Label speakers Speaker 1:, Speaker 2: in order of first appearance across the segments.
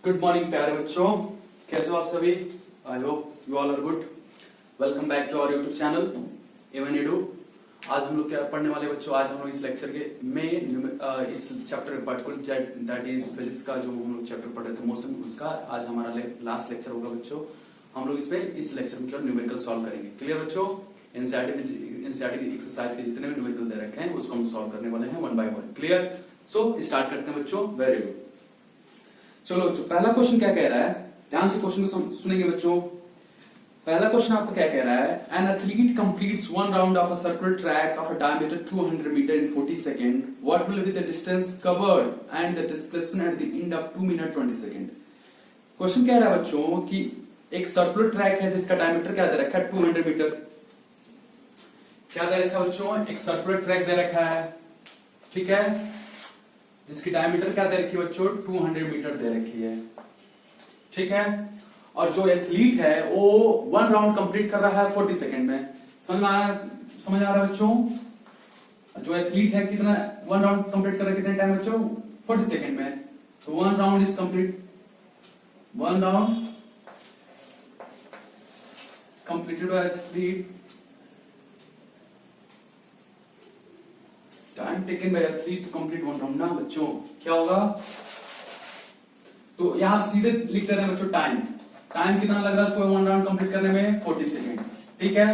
Speaker 1: Good morning प्यारे बच्चों, कैसे हो आप सभी। I hope you all are good. Welcome back to our YouTube channel Avan Edu. आज हम लोग क्या पढ़ने वाले बच्चों, आज हम लोग इस लेक्चर के में इस chapter particular that is physics का जो हम लोग चैप्टर पढ़ रहे थे मौसम, उसका आज हमारा लास्ट लेक्चर होगा बच्चों। हम लोग इस लेक्चर में केवल न्यूमेरिकल सॉल्व करेंगे। क्लियर बच्चों। एनसीईआरटी एक्सरसाइज के जितने भी न्यूमेरिकल दे रखे हैं उसको हम सॉल्व करने वाले हैं one by one. Clear. So start करते हैं बच्चों। Very good. चलो पहला क्वेश्चन क्या कह रहा है, ध्यान से क्वेश्चन को सुनेंगे बच्चों। पहला क्वेश्चन आपको क्या कह रहा है, an athlete completes one round of a circular track of a diameter 200 metre in 40 second. What will be the distance covered and the displacement at the end of 2 minute 20 second. Question कह रहा है बच्चों कि एक circular track है जिसका diameter क्या दे रखा है 200 मीटर। क्या दे रखा है बच्चों, एक सर्कुलर ट्रैक दे रखा है, ठीक है, जिसकी डायमीटर क्या दे रखी है बच्चों 200 मीटर दे रखी है, ठीक है। और जो एथलीट है वो वन राउंड कंप्लीट कर रहा है 40 सेकंड में। समझ आ रहा है बच्चों। जो एथलीट है कितना वन राउंड कंप्लीट कर रहा है कितने टाइम बच्चों 40 सेकंड में। तो one round is complete, one round completed by athlete, time taken by athlete to complete one round. ना बच्चों क्या होगा, तो यहां सीधे लिख दे रहे हैं बच्चों टाइम कितना लग रहा है उसको वन राउंड कंप्लीट करने में 40 सेकंड, ठीक है।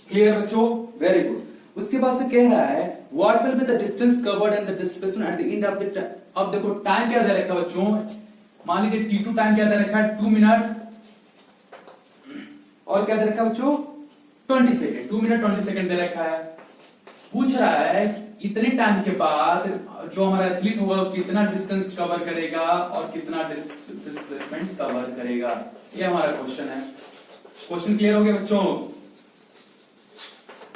Speaker 1: क्लियर बच्चों, वेरी गुड। उसके बाद से कह रहा है what will be the distance covered and the displacement at the end of the. अब देखो टाइम क्या दे रखा है बच्चों, मान लीजिए T2 टाइम क्या दे रखा है 2 मिनट, और क्या दे रखा है बच्चों 20 सेकंड, 2 मिनट 20 सेकंड दे रखा है। पूछ रहा है इतने टाइम के बाद जो हमारा एथलीट होगा कितना डिस्टेंस कवर करेगा और कितना डिस्प्लेसमेंट कवर करेगा, ये हमारा क्वेश्चन है। क्वेश्चन क्लियर हो गया बच्चों।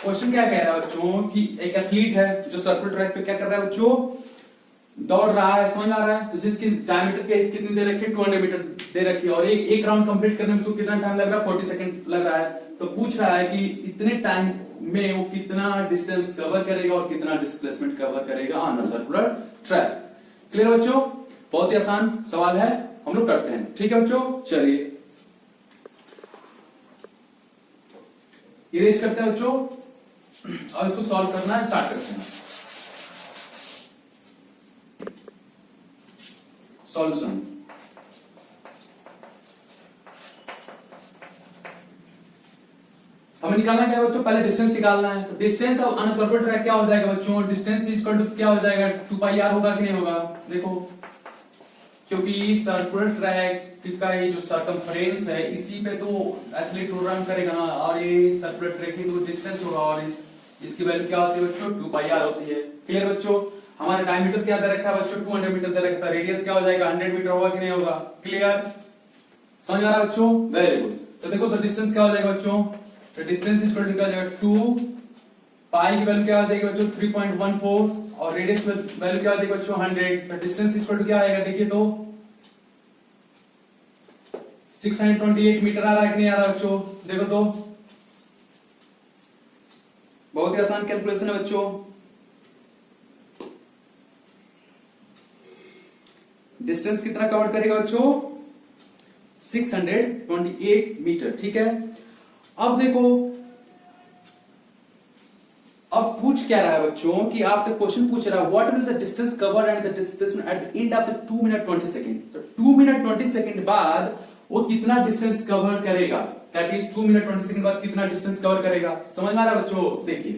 Speaker 1: क्वेश्चन क्या कह रहा है बच्चों कि एक एथलीट है जो सर्कुलर ट्रैक पे क्या कर रहा है बच्चों, दौड़ रहा है, समझ आ रहा है, तो जिसकी डायमीटर के कितनी दे रखी है 200 मीटर दे रखी है, और एक राउंड कंप्लीट करने में उसको कितना टाइम लग रहा है 40 सेकंड लग रहा है। तो पूछ रहा है कि इतने टाइम में वो कितना डिस्टेंस कवर करेगा और कितना डिस्प्लेसमेंट कवर करेगा on a circular track. Clear बच्चों, बहुत ही आसान सवाल है, हम लोग करते हैं, ठीक है बच्चों। चलिए इरेज करते हैं बच्चों और इसको सॉल्व करना स्टार्ट करते हैं। सॉल्यूशन, हमें निकालना क्या है बच्चों, पहले डिस्टेंस निकालना है। तो distance of on circular track क्या हो जाएगा बच्चों, डिस्टेंस इज इक्वल टू क्या हो जाएगा 2πr होगा कि नहीं होगा। देखो क्योंकि सर्कुलर ट्रैक का ये जो सर्कमफ्रेंस है इसी पे तो एथलीट रन करेगा ना, और ये सर्कुलर ट्रैक की तो डिस्टेंस होगा, और इसकी वैल्यू क्या होती है बच्चों 2πr होती है। क्लियर बच्चों। हमारा डायमीटर क्या दे रखा है बच्चों 200 मीटर दे रखा है, रेडियस क्या हो जाएगा 100 मीटर होगा कि नहीं होगा। क्लियर, समझ आ रहा है बच्चों, वेरी गुड। तो देखो तो डिस्टेंस क्या हो जाएगा बच्चों, तो डिस्टेंस इज इक्वल टू क्या हो जाएगा 2 पाई की वैल्यू क्या हो जाएगी बच्चों 3.14, और रेडियस वैल्यू क्या हो जाएगी बच्चों 100। तो डिस्टेंस इज इक्वल टू क्या आएगा, देखिए तो 628 मीटर आ रहा है कि नहीं आ रहा बच्चों। देखो तो बहुत ही आसान कैलकुलेशन है बच्चों। डिस्टेंस कितना कवर करेगा बच्चों 628 मीटर, ठीक है। अब देखो अब पूछ क्या रहा है बच्चों कि आपका क्वेश्चन पूछ रहा है what will the distance covered and the displacement at the end of the 2 minute 20 second. तो 2 मिनट 20 सेकंड बाद वो कितना डिस्टेंस कवर करेगा, दैट इज 2 मिनट 20 सेकंड बाद कितना डिस्टेंस कवर करेगा। समझ में आ रहा है बच्चों। देखिए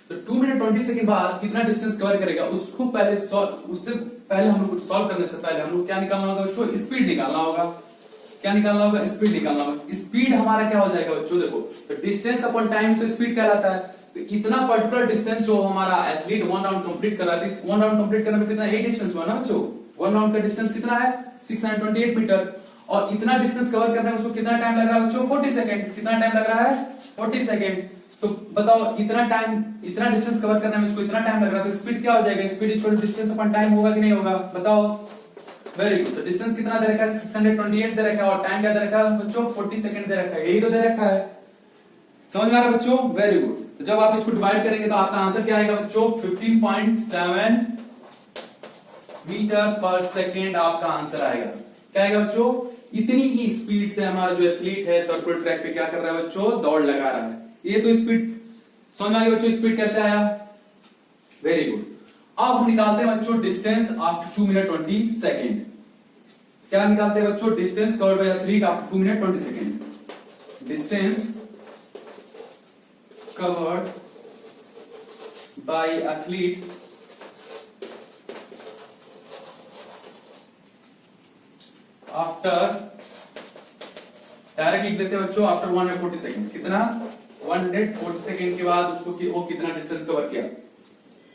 Speaker 1: तो 2 मिनट 20 सेकंड बाद कितना डिस्टेंस कवर करेगा उसको पहले उससे पहले हम लोग सॉल्व करने से पहले हम लोग क्या निकालना होगा बच्चों, स्पीड निकालना होगा। क्या निकालना होगा, स्पीड निकालना होगा। स्पीड हमारा क्या हो जाएगा बच्चों, देखो तो डिस्टेंस अपॉन टाइम तो स्पीड कहलाता है। तो इतना पर्टिकुलर डिस्टेंस जो हमारा एथलीट वन राउंड कंप्लीट कर रहा है, वन राउंड कंप्लीट करने में कितना ये डिस्टेंस हुआ ना बच्चों, वन राउंड का डिस्टेंस कितना है 628 मीटर, और इतना डिस्टेंस कवर करने में उसको कितना टाइम लग रहा है बच्चों 40 सेकंड। कितना टाइम लग रहा है 40 सेकंड। तो बताओ इतना डिस्टेंस कवर करने में उसको इतना टाइम लग रहा है, तो स्पीड क्या हो जाएगा, speed equal to distance upon time होगा कि नहीं होगा, बताओ। Very good. तो डिस्टेंस कितना दे रखा है 628 दे रखा है, और टाइम क्या दे रखा है बच्चों 40 सेकंड दे रखा है, यही तो दे रखा है। समझ में आ रहा है बच्चों, वेरी गुड। तो जब आप इसको डिवाइड करेंगे तो आपका आंसर क्या आएगा बच्चों 15.7 मीटर पर सेकेंड आपका आंसर आएगा। क्या आएगा बच्चों? इतनी ही स्पीड से हमारा जो एथलीट है सर्कुलर ट्रैक पे क्या कर रहा है बच्चों? दौड़ लगा रहा है। ये तो स्पीड समझ में आ गई बच्चों, स्पीड कैसे आया? Very good. अब हम निकालते हैं बच्चों डिस्टेंस आफ्टर 2 मिनट 20 सेकेंड। क्या निकालते हैं बच्चों? Distance covered by athlete after 2 minute 20 second. Distance covered by athlete after, direct लिख देते हैं बच्चों आफ्टर 140 सेकेंड। कितना? 140 सेकेंड के बाद उसको वो कितना डिस्टेंस कवर किया।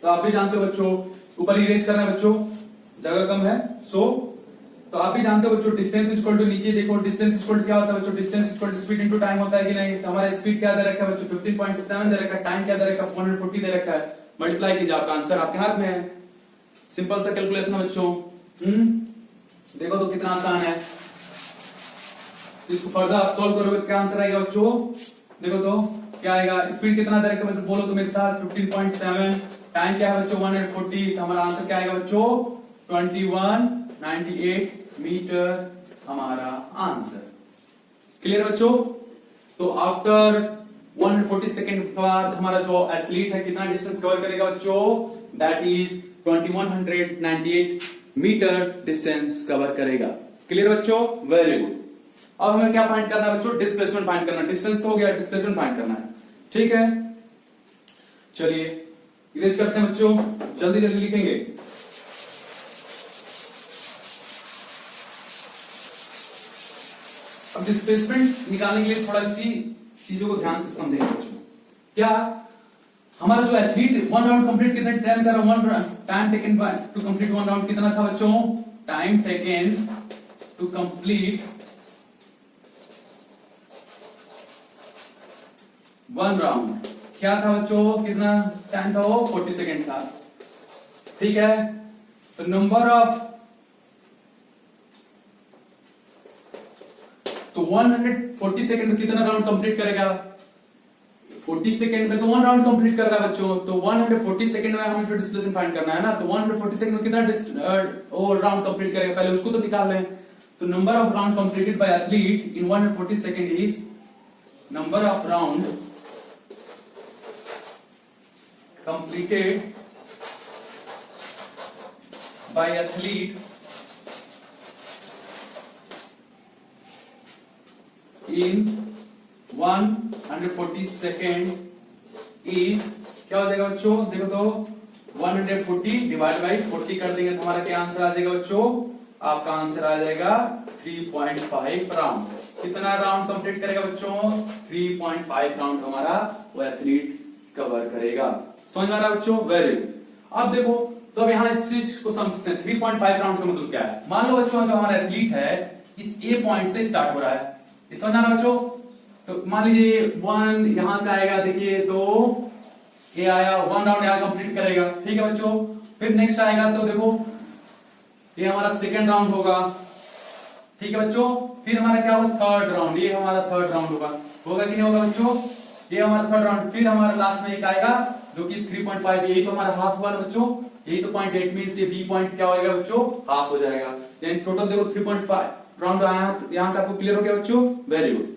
Speaker 1: तो आप भी जानते हो बच्चों, ऊपर इरेज करना है बच्चों, जगह कम है। तो आप भी जानते हो बच्चों डिस्टेंस इक्वल टू, नीचे देखो डिस्टेंस इक्वल टू क्या होता है बच्चों? Distance equal to speed into time होता है कि नहीं? तो हमारा स्पीड क्या दे रखा है बच्चों? 15.7 दे रखा है। टाइम क्या दे रखा है? 440 दे रखा है। मल्टीप्लाई कीजिए, आपका आंसर आपके हाथ में है। सिंपल सा कैलकुलेशन है बच्चों। देखो तो कितना आसान है। इसको फर्दर आप सॉल्व करोगे तो क्या आंसर आएगा बच्चों? देखो तो क्या आएगा? स्पीड कितना दे रखा है बच्चों? बोलो तो मेरे साथ। 15.7। टाइम क्या है बच्चों? 140। तो हमारा आंसर क्या आएगा बच्चों? 2198 मीटर हमारा आंसर। क्लियर बच्चों? तो आफ्टर 140 सेकेंड के बाद हमारा जो एथलीट है कितना डिस्टेंस कवर करेगा बच्चों? That is 2198 metre distance cover करेगा। क्लियर बच्चों? Very good. अब हमें क्या फाइंड करना है बच्चों? डिस्प्लेसमेंट फाइंड करना है। डिस्टेंस तो हो गया, डिस्प्लेसमेंट फाइंड करना है। ठीक है, चलिए इरेज करते हैं बच्चों, जल्दी जल्दी लिखेंगे। अब डिस्प्लेसमेंट निकालने के लिए थोड़ा सी चीजों को ध्यान से समझेंगे बच्चों। क्या हमारा जो एथलीट 1 राउंड कंप्लीट कितने टाइम कर रहा है? Time taken to complete 1 round कितना था बच्चों? Time taken to complete 1 round क्या था बच्चों? कितना टाइम था वो? 40 सेकेंड था। ठीक है, तो नंबर ऑफ, तो 140 सेकेंड में कितना राउंड कंप्लीट करेगा? 40 सेकेंड में तो 1 राउंड कंप्लीट कर रहा है बच्चों। तो 140 सेकेंड में हमें डिस्प्लेसमेंट फाइंड करना है ना। तो 140 सेकेंड में कितना राउंड कंप्लीट करेगा, पहले उसको तो निकाल लें। तो number of round completed by athlete in 140 second is number of round completed by athlete in 140 second is, क्या हो जाएगा बच्चों? देखो तो 140 डिवाइड बाई 40 कर देंगे तो हमारा क्या आंसर आ जाएगा बच्चों? आपका आंसर आ जाएगा 3.5 राउंड। कितना राउंड कंप्लीट करेगा बच्चों? 3.5 राउंड हमारा वो एथलीट कवर करेगा। समझ में आ रहा है बच्चों? Very good. अब देखो तो अब यहाँ इस चीज को समझते हैं। 3.5 राउंड का मतलब क्या है? मान लो बच्चों जो हमारा एथलीट है इस ए पॉइंट से स्टार्ट हो रहा है, समझ आ रहा है बच्चों? तो मान लीजिए 1 यहां से आएगा, देखिए तो ये आया, 1 राउंड यहाँ कंप्लीट करेगा। ठीक है बच्चों, फिर नेक्स्ट आएगा तो देखो ये हमारा सेकेंड राउंड होगा। ठीक है बच्चों, फिर हमारा क्या होगा? Third round. ये हमारा थर्ड राउंड होगा कि नहीं होगा बच्चों? ये हमारा थर्ड राउंड। फिर हमारा लास्ट में एक आएगा जो कि 3.5, यही तो हमारा हाफ हुआ ना बच्चों। यही तो 0.8 मीन से बी पॉइंट क्या होगा बच्चों? हाफ हो जाएगा। यानी टोटल देखो 3.5 राउंड आया। तो यहां से आपको क्लियर हो गया बच्चों? Very good.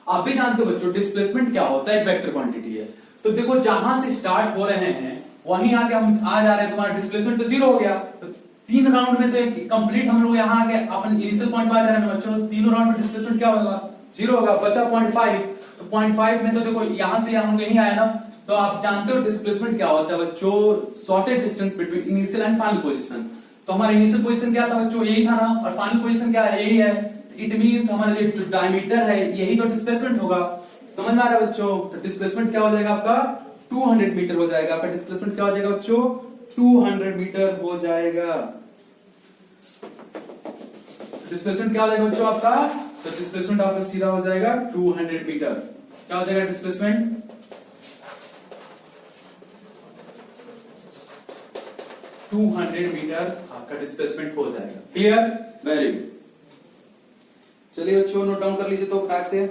Speaker 1: आप भी जानते हो बच्चों डिस्प्लेसमेंट क्या होता है? एक वेक्टर क्वांटिटी है। तो देखो जहां से स्टार्ट हो रहे हैं वहीं आगे हम आ जा रहे हैं, तुम्हारा डिस्प्लेसमेंट तो 0 हो गया। तो 3 राउंड में तो कंप्लीट हम लोग यहाँ आके अपन इनिशियल पॉइंट पर आ जा रहे हैं बच्चों। तीनों राउंड में डिस्प्लेसमेंट क्या होगा? 0 होगा, बचा 0.5। तो 0.5 में तो देखो यहां से हम लोग यहीं आए ना। तो आप जानते हो डिस्प्लेसमेंट क्या होता है बच्चों? Shortage distance between initial and final position. तो हमारा इनिशियल पोजीशन क्या था बच्चों? यही था ना, और फाइनल पोजीशन क्या है? यही है। इट मींस हमारा जो डायमीटर है यही तो डिस्प्लेसमेंट होगा। समझ में आ रहा है बच्चों? तो डिस्प्लेसमेंट क्या हो जाएगा आपका? 200 मीटर हो जाएगा। आपका डिस्प्लेसमेंट क्या हो जाएगा बच्चों? 200 मीटर हो जाएगा। डिस्प्लेसमेंट क्या हो जाएगा बच्चों आपका? तो डिस्प्लेसमेंट आपका सीधा हो जाएगा 200 मीटर। क्या हो जाएगा डिस्प्लेसमेंट? 200 मीटर आपका डिस्प्लेसमेंट हो जाएगा। क्लियर? Very good. चलिए बच्चों नोट डाउन कर लीजिए तो फटाक से।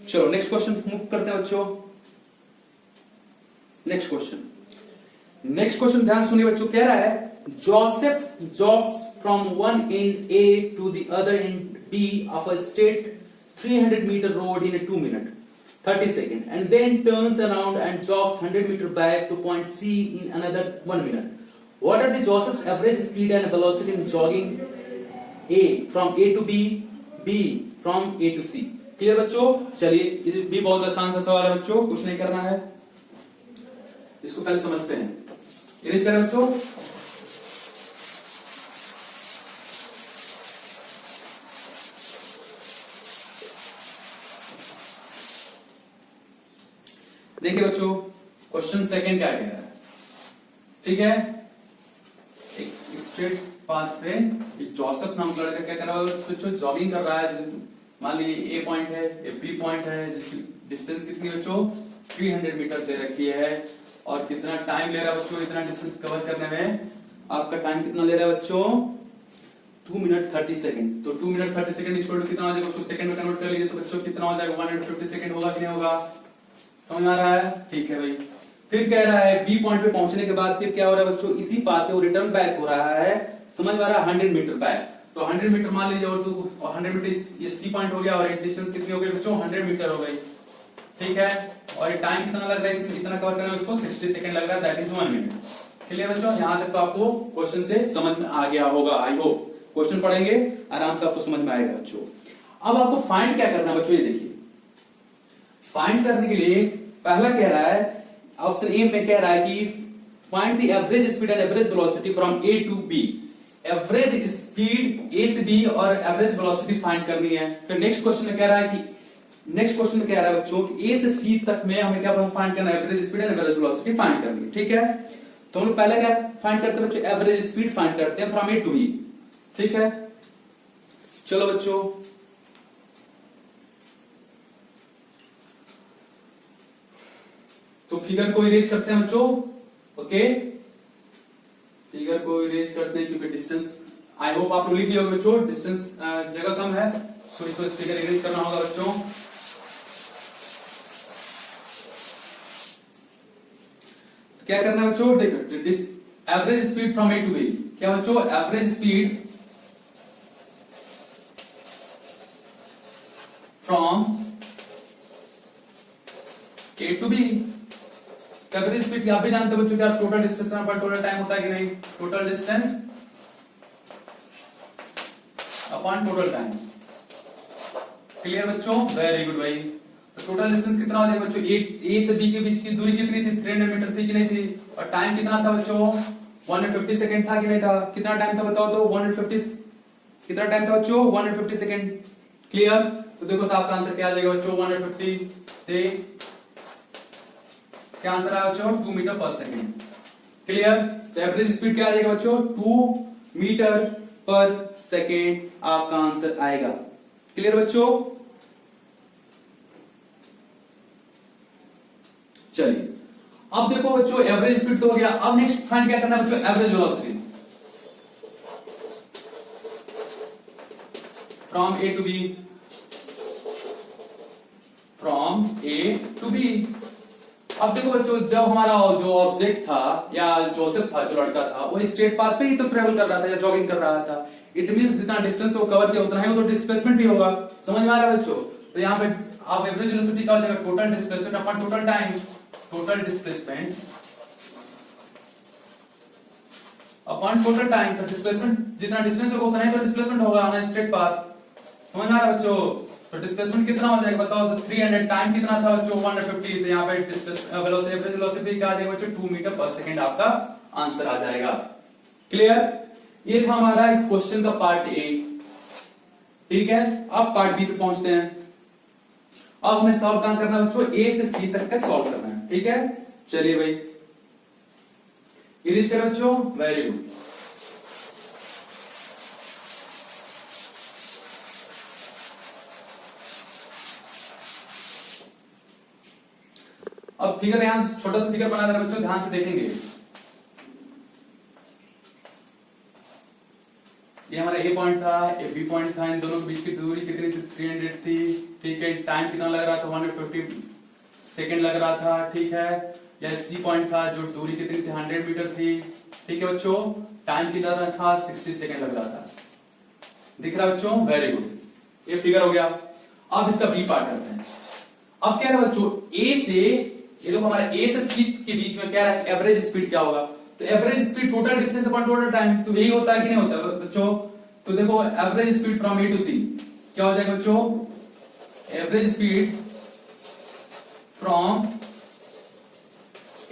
Speaker 1: चलो नेक्स्ट क्वेश्चन मूव करते हैं बच्चों। नेक्स्ट क्वेश्चन ध्यान सुनिए बच्चों, कह रहा है Joseph jogs from one end A to the other end B of a straight 300 meter road in a 2 minute 30 second and then turns around and jogs 100 meter back to point C in another 1 minute. What are the Joseph's average speed and velocity in jogging A from A to B, B from A to C? Clear बच्चों? चलिए ये भी बहुत आसान सा सवाल है बच्चों, कुछ नहीं करना है, इसको पहले समझते हैं। इरेज करें बच्चों। देखिए बच्चों, क्वेश्चन सेकंड क्या कह रहा है, ठीक है। एक स्ट्रेट पाथ पे एक जोसेफ नाम का लड़का क्या कर रहा है बच्चों, जॉगिंग कर रहा है। मान लीजिए ए पॉइंट है, ए बी पॉइंट है, जिसकी डिस्टेंस कितनी बच्चों 300 मीटर दे रखी है, और कितना टाइम ले रहा है बच्चों इतना डिस्टेंस कवर करने में, आपका टाइम कितना ले रहा है बच्चों 2 मिनट 30 सेकंड। तो 2 मिनट 30 सेकंड इक्वल टू कितना हो जाएगा, उसको सेकंड में कन्वर्ट कर लीजिए तो बच्चों कितना हो जाएगा 150 सेकंड होगा कि नहीं होगा, समझ आ रहा है? ठीक है भाई। फिर कह रहा है बी पॉइंट पे पहुंचने के बाद फिर क्या हो रहा है बच्चों, इसी पाथ पे वो रिटर्न बैक हो रहा है, समझ में आ रहा है 100 मीटर बैक। तो 100 मीटर मान लीजिए, और तो 100 मीटर ये सी पॉइंट हो गया, और एक डिस्टेंस कितनी हो गई बच्चों 100 मीटर हो गई, ठीक है। और ये टाइम कितना लग रहा है इसमें, कितना कवर करना है उसको 60 सेकंड लग रहा है, दैट इज 1 मिनट। क्लियर बच्चों? यहां तक तो आपको क्वेश्चन से समझ में आ गया होगा, आई होप। क्वेश्चन पढ़ेंगे आराम से आपको समझ में आएगा बच्चों। अब आपको फाइंड क्या करना है बच्चों, ये देखिए। फाइंड करने के लिए पहला कह रहा है, ऑप्शन ए में कह रहा है कि find the average speed and average velocity from A to B. Average speed A से बी और एवरेज वेलोसिटी फाइंड करनी है। फिर नेक्स्ट क्वेश्चन में कह रहा है बच्चों कि ए से सी तक में हमें क्या फाइंड करना है, average speed and average velocity find करनी है, ठीक है। तो हम लोग पहले क्या फाइंड करते हैं बच्चों, एवरेज स्पीड फाइंड करते हैं फ्रॉम ए टू बी, ठीक है। चलो बच्चों, तो फिगर को इरेज करते हैं बच्चों, ओके। फिगर को इरेज करते हैं क्योंकि डिस्टेंस, आई होप आप लिख दिए होंगे बच्चों, डिस्टेंस जगह कम है, सो इस फिगर इरेज करना होगा बच्चों। क्या करना है बच्चों, देखो average speed from A to B, क्या बच्चों average speed from A to B. Average speed आप भी जानते हो बच्चों क्या, टोटल डिस्टेंस पर टोटल टाइम होता है कि नहीं, total distance upon total time. Clear बच्चों? वेरी गुड भाई। तो टोटल डिस्टेंस कितना हो जाएगा बच्चों, ए से बी के बीच की दूरी कितनी थी 300 मीटर थी कि नहीं थी, और टाइम कितना था बच्चों 150 सेकंड था कि नहीं था, कितना टाइम था बताओ तो 150, कितना टाइम था बच्चों 150 सेकंड। क्लियर? तो देखो तो आपका आंसर क्या आ जाएगा बच्चों 150 से क्या आंसर आया बच्चों 2 मीटर पर सेकेंड। क्लियर? तो एवरेज स्पीड क्या आ जाएगा बच्चों 2 मीटर पर सेकेंड आपका आंसर आएगा। क्लियर बच्चों? चलिए अब देखो बच्चों, एवरेज स्पीड तो हो गया, अब नेक्स्ट फाइंड क्या करना है बच्चों, average velocity from A to B, from A to B. अब देखो बच्चों, जब हमारा जो ऑब्जेक्ट था या जोसेफ था, जो लड़का था, वो स्ट्रेट पाथ पे ही तो ट्रेवल कर रहा था या जॉगिंग कर रहा था। इट मींस जितना डिस्टेंस वो कवर किया उतना ही वो तो डिस्प्लेसमेंट भी होगा। समझ में आ रहा है बच्चों? तो यहाँ पे आप एवरेज वेलोसिटी का हो जाएगा total displacement upon total time, total displacement upon total time. तो डिस्प्लेसमेंट जितना डिस्टेंस होगा उतना ही तो डिस्प्लेसमेंट होगा हमारा स्ट्रेट पाथ। समझ में आ रहा है बच्चों? तो डिस्प्लेसमेंट कितना हो जाएगा बताओ तो 300, टाइम कितना था बच्चों 150, तो यहाँ पे वेलोसिटी एवरेज वेलोसिटी क्या आ जाएगा बच्चों 2 मीटर पर सेकंड आपका आंसर आ जाएगा। क्लियर? ये था हमारा इस क्वेश्चन का पार्ट ए, ठीक है। अब पार्ट बी पे पहुंचते हैं। अब हमें सॉल्व कहां करना है बच्चों, ए से सी तक का सॉल्व करना है, ठीक है। चलिए भाई इरेज करें बच्चों, वेरी गुड। अब फिगर यहां छोटा सा फिगर बना देना बच्चों, ध्यान से देखेंगे। ये हमारा ए पॉइंट था, ये बी पॉइंट था, इन दोनों के बीच की दूरी कितनी थी? 300 थी। ठीक है, टाइम कितना लग रहा था? 150 सेकेंड लग रहा था। ठीक है, या सी पॉइंट था जो दूरी कितनी थी? 100 मीटर थी। ठीक है बच्चों, टाइम कितना था? 60 सेकेंड लग रहा था। दिख रहा है बच्चों? वेरी गुड, ये फिगर हो गया। अब इसका बी पार्ट करते हैं। अब क्या है बच्चों, ए से, ये देखो हमारा ए से सी के बीच में क्या है? एवरेज स्पीड क्या होगा? तो average speed total distance upon total time, तो यही होता है कि नहीं होता बच्चों? तो देखो average speed from A to C क्या हो जाएगा बच्चों? Average speed from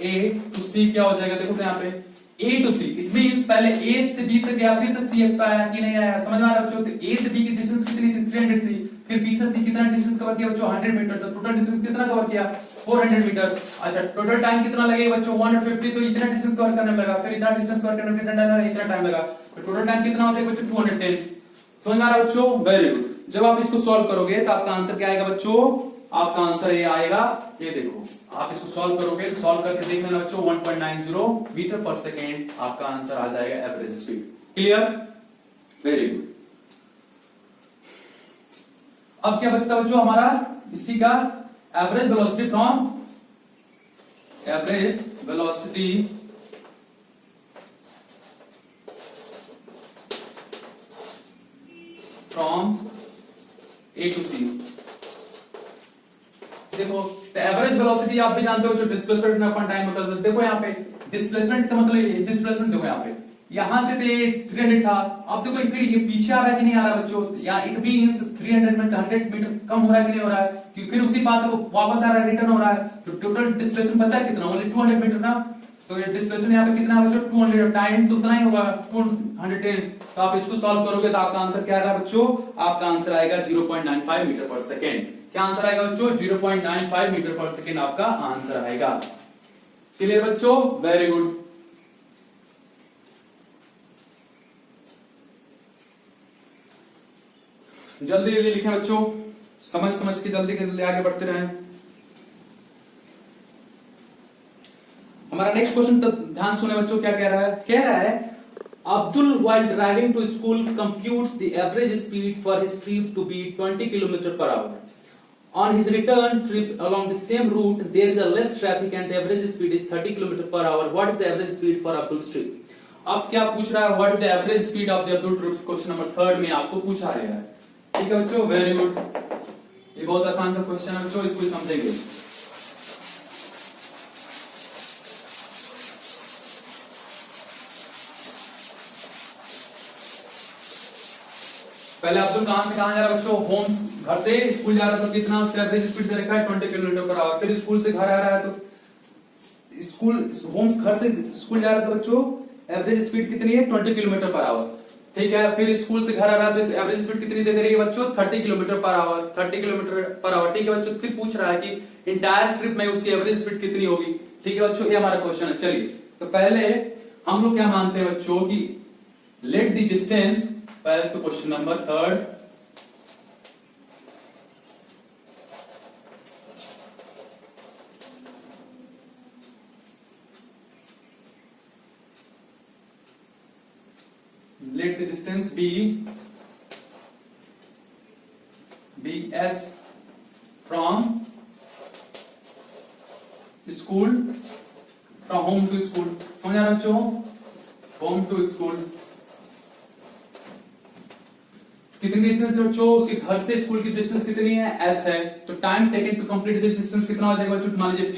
Speaker 1: A to C क्या हो जाएगा? देखो तो यहाँ पे A to C, it means पहले ए से बी तक गया, फिर से सी तक आया कि नहीं आया? समझ में आ रहा है बच्चों? तो ए से बी की डिस्टेंस कितनी थी? 300 थी। फिर बी से सी कितना डिस्टेंस कवर किया बच्चों? 100 मीटर। तो टोटल डिस्टेंस कितना कवर किया? 400 मीटर। अच्छा, टोटल टाइम कितना लगेगा बच्चों? 150। तो इतना डिस्टेंस कवर करने में लगा, फिर इतना डिस्टेंस कवर करने में कितना टाइम लगा? इतना टाइम लगा। तो टोटल टाइम कितना हो जाएगा बच्चों? 210। समझ में आ रहा है बच्चों? Very good. जब आप इसको सॉल्व करोगे तो आपका आंसर क्या आएगा बच्चों? आपका आंसर ये आएगा, ये देखो, आप इसको सॉल्व करोगे तो सॉल्व करके देख लेना बच्चों, 1.90 मीटर पर सेकेंड आपका आंसर आ जाएगा average speed. Clear? Very good. अब क्या बचता बच्चों हमारा? इसी का average velocity from, average velocity from A to C. देखो, तो एवरेज वेलोसिटी आप भी जानते हो जो डिस्प्लेसमेंट में अपन टाइम होता है। देखो यहाँ पे डिस्प्लेसमेंट का मतलब, डिस्प्लेसमेंट देखो यहाँ पे, यहां से तो 300 था, अब देखो फिर ये पीछे आ रहा है कि नहीं आ रहा बच्चों? या इट मींस 300 में से 100 मीटर कम हो रहा है कि नहीं हो रहा है? क्योंकि फिर उसी बात को वापस आ रहा है, रिटर्न हो रहा है। तो टोटल डिस्प्लेसमेंट बचा कितना? ओनली 200 मीटर ना। तो ये डिस्प्लेसमेंट यहाँ पे कितना है बच्चों? 200। टाइम तो उतना ही होगा, 210। तो आप इसको सॉल्व करोगे तो आपका आंसर क्या आ रहा है बच्चों? आपका आंसर आएगा 0.95 मीटर पर सेकेंड। क्या आंसर आएगा बच्चों? 0.95 मीटर पर सेकेंड आपका आंसर आएगा। क्लियर बच्चों? Very good. जल्दी जल्दी लिखें बच्चों, समझ समझ के जल्दी जल्दी आगे बढ़ते रहें। हमारा नेक्स्ट क्वेश्चन तो ध्यान सुने बच्चों, क्या कह रहा है? कह रहा है Abdul while driving to school computes the average speed for his trip to be 20 km per hour. On his return trip along the same route, there is a less traffic and the average speed is 30 km per hour. What is the average speed for Abdul's trip? अब क्या पूछ रहा है? What is the average speed of the Abdul trips? Question number 3 में आपको पूछा है। ठीक है बच्चों, वेरी गुड। ये बहुत आसान सा क्वेश्चन है बच्चों, इसको समझेंगे। पहले अब्दुल कहां से कहां जा रहा है बच्चों? होम, घर से स्कूल जा रहा है तो कितना उसका एवरेज स्पीड दे रखा है? 20 किलोमीटर पर आवर। फिर स्कूल से घर आ रहा है तो स्कूल, होम घर से स्कूल जा रहा था बच्चों, एवरेज स्पीड कितनी है? 20 किलोमीटर पर आवर। ठीक है, फिर स्कूल से घर आ रहा है तो एवरेज स्पीड कितनी दे रही है बच्चों? 30 kilometre per hour. 30 kilometre per hour. ठीक है बच्चों, फिर पूछ रहा है कि इंटायर ट्रिप में उसकी एवरेज स्पीड कितनी होगी? ठीक है बच्चों, ये हमारा क्वेश्चन है। चलिए, तो पहले हम लोग क्या मानते हैं बच्चों की लेट द डिस्टेंस, पहले तो question number 3, let the distance be s from school, from home to school। समझ आ रहा बच्चों? होम टू स्कूल कितनी डिस्टेंस है बच्चों? उसके घर से स्कूल की डिस्टेंस कितनी है? s है। तो time taken to complete this distance कितना हो जाएगा बच्चों? मान लीजिए t।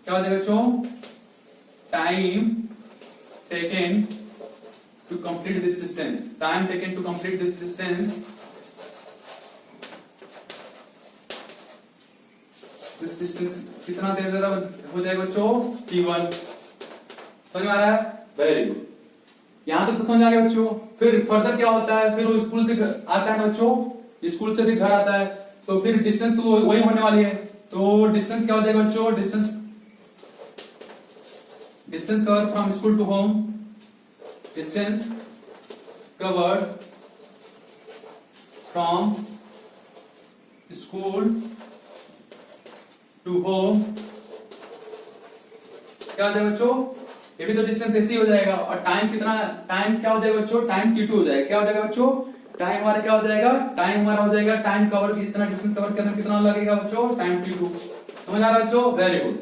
Speaker 1: क्या हो जाएगा बच्चों? Time taken to complete this distance, time taken to complete this distance, this distance कितना दे देगा हो जाएगा बच्चों? t1। समझ में आ रहा है? वेरी गुड, यहां तक तो समझ आ गया बच्चों। फिर फर्दर क्या होता है? फिर वो स्कूल से आता है बच्चों, स्कूल से भी घर आता है, तो फिर डिस्टेंस तो वही होने वाली है। तो डिस्टेंस क्या हो जाएगा बच्चों? Distance cover from school to home, distance covered from school to home क्या है बच्चों? ये भी तो डिस्टेंस ऐसे ही हो जाएगा। और टाइम कितना, टाइम क्या हो जाएगा बच्चों, टाइम t2 हो जाएगा। क्या हो जाएगा बच्चों, टाइम हमारा क्या हो जाएगा, टाइम हमारा हो जाएगा, टाइम कवर इतना डिस्टेंस कवर करने में कितना लगेगा बच्चों, टाइम t2। समझ आ रहा है बच्चों, वेरी गुड।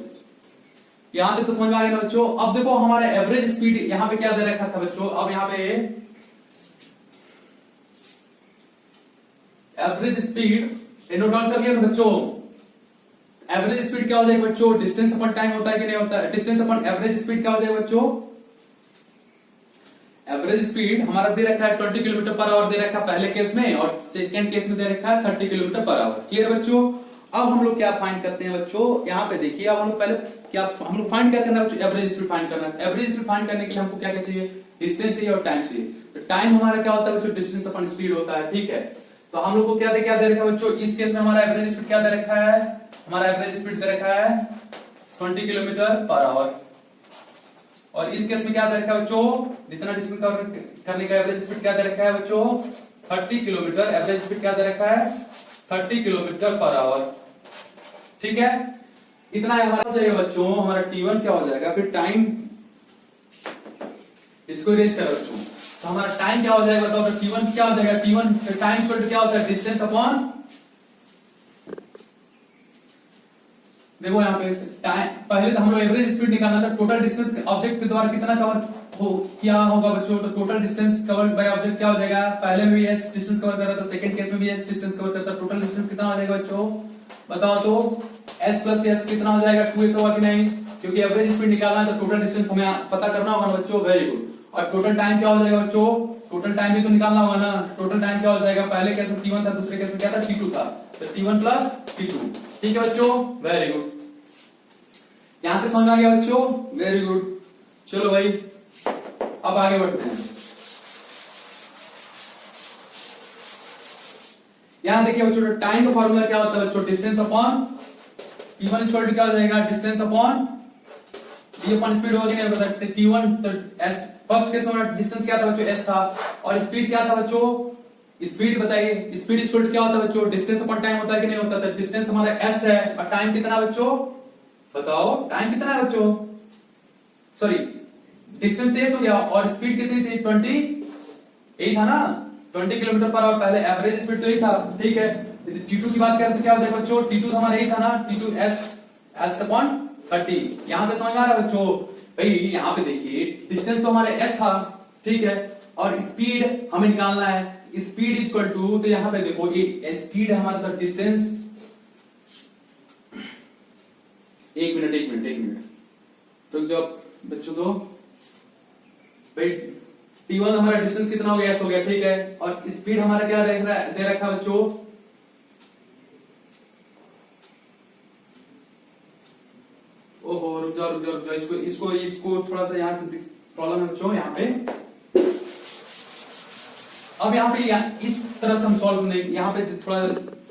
Speaker 1: यहां तक तो समझ में आ गया ना बच्चों। अब देखो हमारा एवरेज स्पीड यहां पे क्या दे रखा था बच्चों, अब यहां पे एवरेज स्पीड नोट डाउन कर लिया ना बच्चों। एवरेज स्पीड क्या हो जाएगी बच्चों, डिस्टेंस अपॉन टाइम होता है कि नहीं होता है, डिस्टेंस अपॉन एवरेज स्पीड क्या हो जाएगा बच्चों, एवरेज स्पीड हमारा दे रखा है 20 किलोमीटर पर आवर दे रखा है पहले केस में, और सेकंड केस में दे रखा है 30 किलोमीटर पर आवर। क्लियर बच्चों। अब हम लोग क्या फाइंड करते हैं बच्चों, यहाँ पे देखिए, अब हम लोग पहले क्या, हम लोग फाइंड क्या करना है बच्चों, एवरेज स्पीड फाइंड करना है। एवरेज स्पीड फाइंड करने के लिए हमको क्या क्या चाहिए, डिस्टेंस चाहिए और टाइम चाहिए। तो टाइम हमारा क्या होता है बच्चों, डिस्टेंस अपॉन स्पीड होता है, ठीक है। तो हम लोग को क्या दे रखा है बच्चों, इस केस में हमारा एवरेज स्पीड क्या दे रखा है, हमारा एवरेज स्पीड दे रखा है 20 किलोमीटर पर आवर। और इस केस में क्या दे रखा है बच्चों, जितना डिस्टेंस कवर करने का एवरेज स्पीड क्या दे रखा है बच्चों, 30 किलोमीटर। एवरेज स्पीड क्या दे रखा है, 30 किलोमीटर पर आवर, ठीक है। इतना हमारा हो जाएगा बच्चों, हमारा t1 क्या हो जाएगा, फिर टाइम इसको इरेज करो बच्चों। तो हमारा टाइम क्या हो जाएगा बताओ, t1 क्या हो जाएगा, t1 टाइम इक्वल क्या होता है, डिस्टेंस अपॉन, देखो यहाँ पे टाइम, पहले तो हम लोग एवरेज स्पीड निकालना था, टोटल डिस्टेंस ऑब्जेक्ट के द्वारा कितना कवर हो क्या होगा बच्चों, तो total distance covered by object क्या हो जाएगा, पहले में भी एस डिस्टेंस कवर कर रहा था, सेकंड केस में भी एस डिस्टेंस कवर करता, टोटल डिस्टेंस कितना हो जाएगा बच्चों बताओ तो, s प्लस एस कितना हो जाएगा, 2s होगा कि नहीं, क्योंकि एवरेज स्पीड निकालना है तो टोटल डिस्टेंस हमें पता करना होगा ना बच्चों, वेरी गुड। और टोटल टाइम क्या हो जाएगा बच्चों, टोटल टाइम भी तो निकालना होगा ना, टोटल टाइम क्या हो जाएगा, पहले केस में t1 था, दूसरे केस में क्या था, t2 था, तो t1 प्लस t2, ठीक है बच्चों, वेरी गुड। यहां तक समझ में आ गया बच्चों, वेरी गुड। चलो भाई अब आगे बढ़ते हैं। यहां देखिए बच्चों, टाइम का फॉर्मूला क्या होता है बच्चों, distance upon t1 equal to क्या हो जाएगा, distance upon d upon speed होगा कि नहीं पता, t1 तो s फर्स्ट केस में डिस्टेंस क्या था बच्चों, s था, और स्पीड क्या था बच्चों, स्पीड बताइए, स्पीड इक्वल टू क्या होता है बच्चों, डिस्टेंस अपॉन टाइम होता है कि नहीं होता, तो डिस्टेंस हमारा s है, और टाइम कितना बच्चों बताओ, टाइम कितना है बच्चों, सॉरी डिस्टेंस 10 हो गया, और स्पीड कितनी थी 20, यही था ना 20 किलोमीटर पर आवर, पहले एवरेज स्पीड तो यही था, ठीक है। t2 की बात करें तो क्या हो जाएगा बच्चों, t2 हमारा यही था ना, t2 s अपॉन 30। यहां पे समझ में आ रहा है बच्चों, भाई यहां पे देखिए डिस्टेंस तो हमारे s था, ठीक है, और स्पीड हमें निकालना है, स्पीड इक्वल टू, तो यहां पे देखो ये स्पीड है हमारा, तो डिस्टेंस, एक मिनट तो जब बच्चों तो भाई t1 हमारा डिस्टेंस कितना हो गया, s हो गया, ठीक है, और स्पीड हमारा क्या दे रखा बच्चों, ओहो रुक जाओ, इसको थोड़ा सा यहाँ से प्रॉब्लम है बच्चों यहाँ पे। अब यहाँ पे इस तरह से हम सॉल्व नहीं, यहाँ पे थोड़ा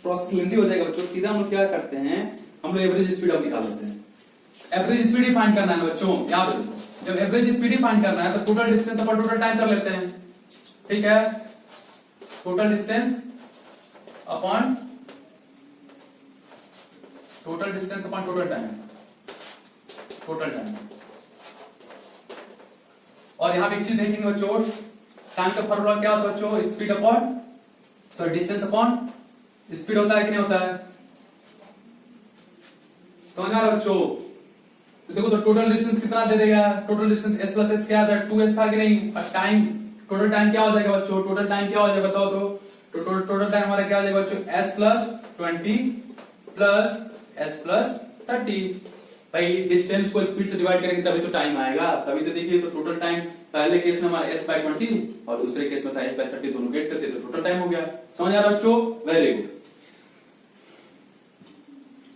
Speaker 1: प्रोसेस लेंदी हो जाएगा बच्चों, सीधा हम लोग क्या करते हैं, हम लोग एवरेज स्पीड अब निकाल लेते हैं। एवरेज स्पीड ही फाइंड करना है बच्चों, यहाँ पे जब एवरेज स्पीड ही फाइंड करना है तो total distance upon total time कर लेते हैं, ठीक है, total distance upon total time, और यहाँ पे एक चीज देखेंगे बच्चों, टाइम का फॉर्मूला क्या होता है बच्चों, speed upon sorry distance upon speed होता है कि नहीं होता है, समझ आ रहा है बच्चों। तो देखो तो टोटल डिस्टेंस कितना दे देगा, total distance s plus s क्या था, 2s था कि नहीं, और टाइम टोटल टाइम क्या हो जाएगा बच्चों, टोटल टाइम क्या हो जाएगा बताओ तो टोटल टाइम हमारा क्या हो जाएगा बच्चों, s plus 20 plus s plus 30। भाई डिस्टेंस को स्पीड से डिवाइड करेंगे तभी तो टाइम आएगा, तभी तो देखिए, तो टोटल टाइम पहले केस में हमारा s बाय 20 और दूसरे केस में था s बाय 30, दोनों गेट करते तो टोटल टाइम हो गया। समझ आ रहा बच्चों, वेरी गुड।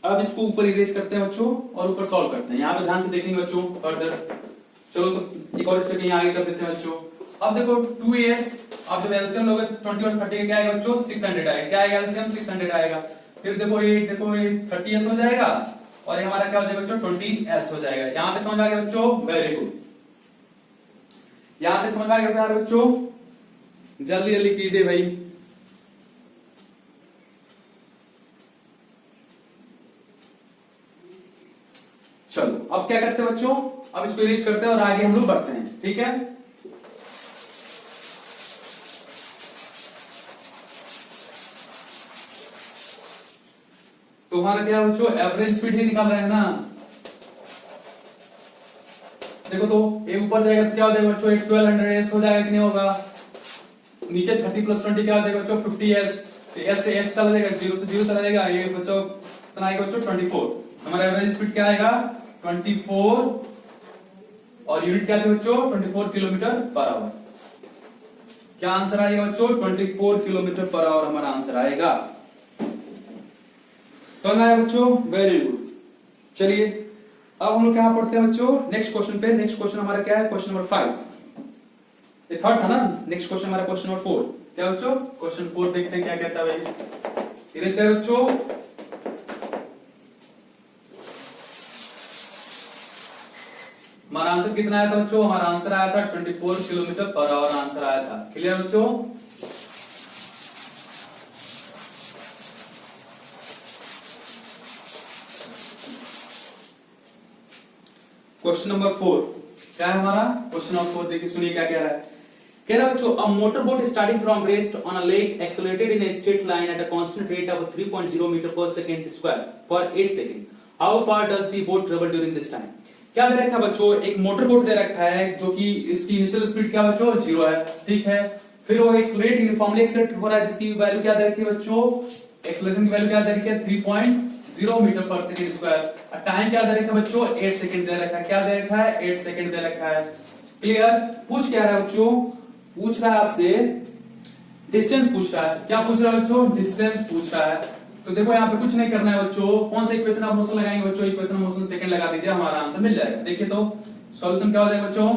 Speaker 1: अब इसको ऊपर इरेज करते हैं बच्चों और ऊपर सॉल्व करते हैं, यहाँ पे ध्यान से देखेंगे बच्चों फर्दर। चलो तो एक और स्टेप यहाँ आगे कर देते हैं बच्चों। अब देखो 2s, अब जब एलसीएम लोगे 20 और 30 क्या आएगा बच्चों, 600 आएगा, क्या आएगा एलसीएम 600 आएगा, फिर देखो ये 30s हो जाएगा, और ये हमारा क्या हो जाएगा बच्चों 20s हो जाएगा। यहां तक समझ आ गया बच्चों, वेरी गुड, यहां तक समझ आ गया प्यारे बच्चों, जल्दी जल्दी कीजिए भाई। चलो अब क्या करते हैं बच्चों, अब इसको इरेज करते हैं और आगे हम लोग बढ़ते हैं, ठीक है। तो हमारा क्या बच्चों, एवरेज स्पीड ही निकाल रहे हैं ना। देखो तो ये ऊपर जाएगा तो क्या हो जाएगा बच्चों, 1200 एस हो जाएगा कि नहीं होगा। नीचे 30 + 20 क्या हो जाएगा बच्चों, 50 एस। एस से एस चला जाएगा, 0 से 0 चला जाएगा, ये बच्चों कितना आएगा बच्चों, 24। हमारा एवरेज स्पीड क्या आएगा, 24, और यूनिट क्या थी बच्चों, 24 km/h। क्या आंसर आएगा बच्चों, 24 km/h हमारा आंसर आएगा। समझ आया बच्चों, वेरी गुड। चलिए अब हम लोग क्या पढ़ते हैं बच्चों, नेक्स्ट क्वेश्चन पे। नेक्स्ट क्वेश्चन हमारा क्या है, क्वेश्चन नंबर 5। ये थर्ड था ना, नेक्स्ट क्वेश्चन हमारा क्वेश्चन नंबर 4। क्या बच्चों, क्वेश्चन 4 देखते हैं क्या कहता है भाई। इरेज करें बच्चों। हमारा आंसर कितना आया था बच्चों, हमारा आंसर आया था 24 km/h आंसर आया था। क्लियर बच्चों। क्वेश्चन नंबर 4 क्या है हमारा, क्वेश्चन नंबर 4 देखिए, सुनिए क्या कह रहा है। कह रहा है बच्चों, a motor boat starting from rest on a lake accelerated in a straight line at a constant rate of 3.0 metre per second square for 8 second. How far does the boat travel during this time. क्या दे रखा है बच्चों, एक motor boat दे रखा है जो कि इसकी इनिशियल स्पीड क्या बच्चों, 0 है, ठीक है। फिर वो एक्सेलरेट यूनिफॉर्मली एक्सेलरेट हो रहा है, जिसकी वैल्यू क्या दे रखी है बच्चों, एक्सेलरेशन की वैल्यू क्या दे रखी है, 3.0 मीटर/सेकंड। टाइम क्या दे रखा है बच्चों, 8 सेकंड दे रखा है। क्या दे रखा है, 8 सेकंड दे रखा है। क्लियर। पूछ क्या रहा है बच्चों, पूछ रहा है आपसे डिस्टेंस पूछ रहा है। क्या पूछ रहा है बच्चों, डिस्टेंस पूछ रहा है। तो देखो यहाँ पे कुछ नहीं करना है बच्चों, कौन सा इक्वेशन आप मोशन लगाएंगे बच्चों, इक्वेशन मोशन सेकंड लगा दीजिए, हमारा आंसर मिल जाएगा। देखिए तो सॉल्यूशन क्या हो जाएगा बच्चों,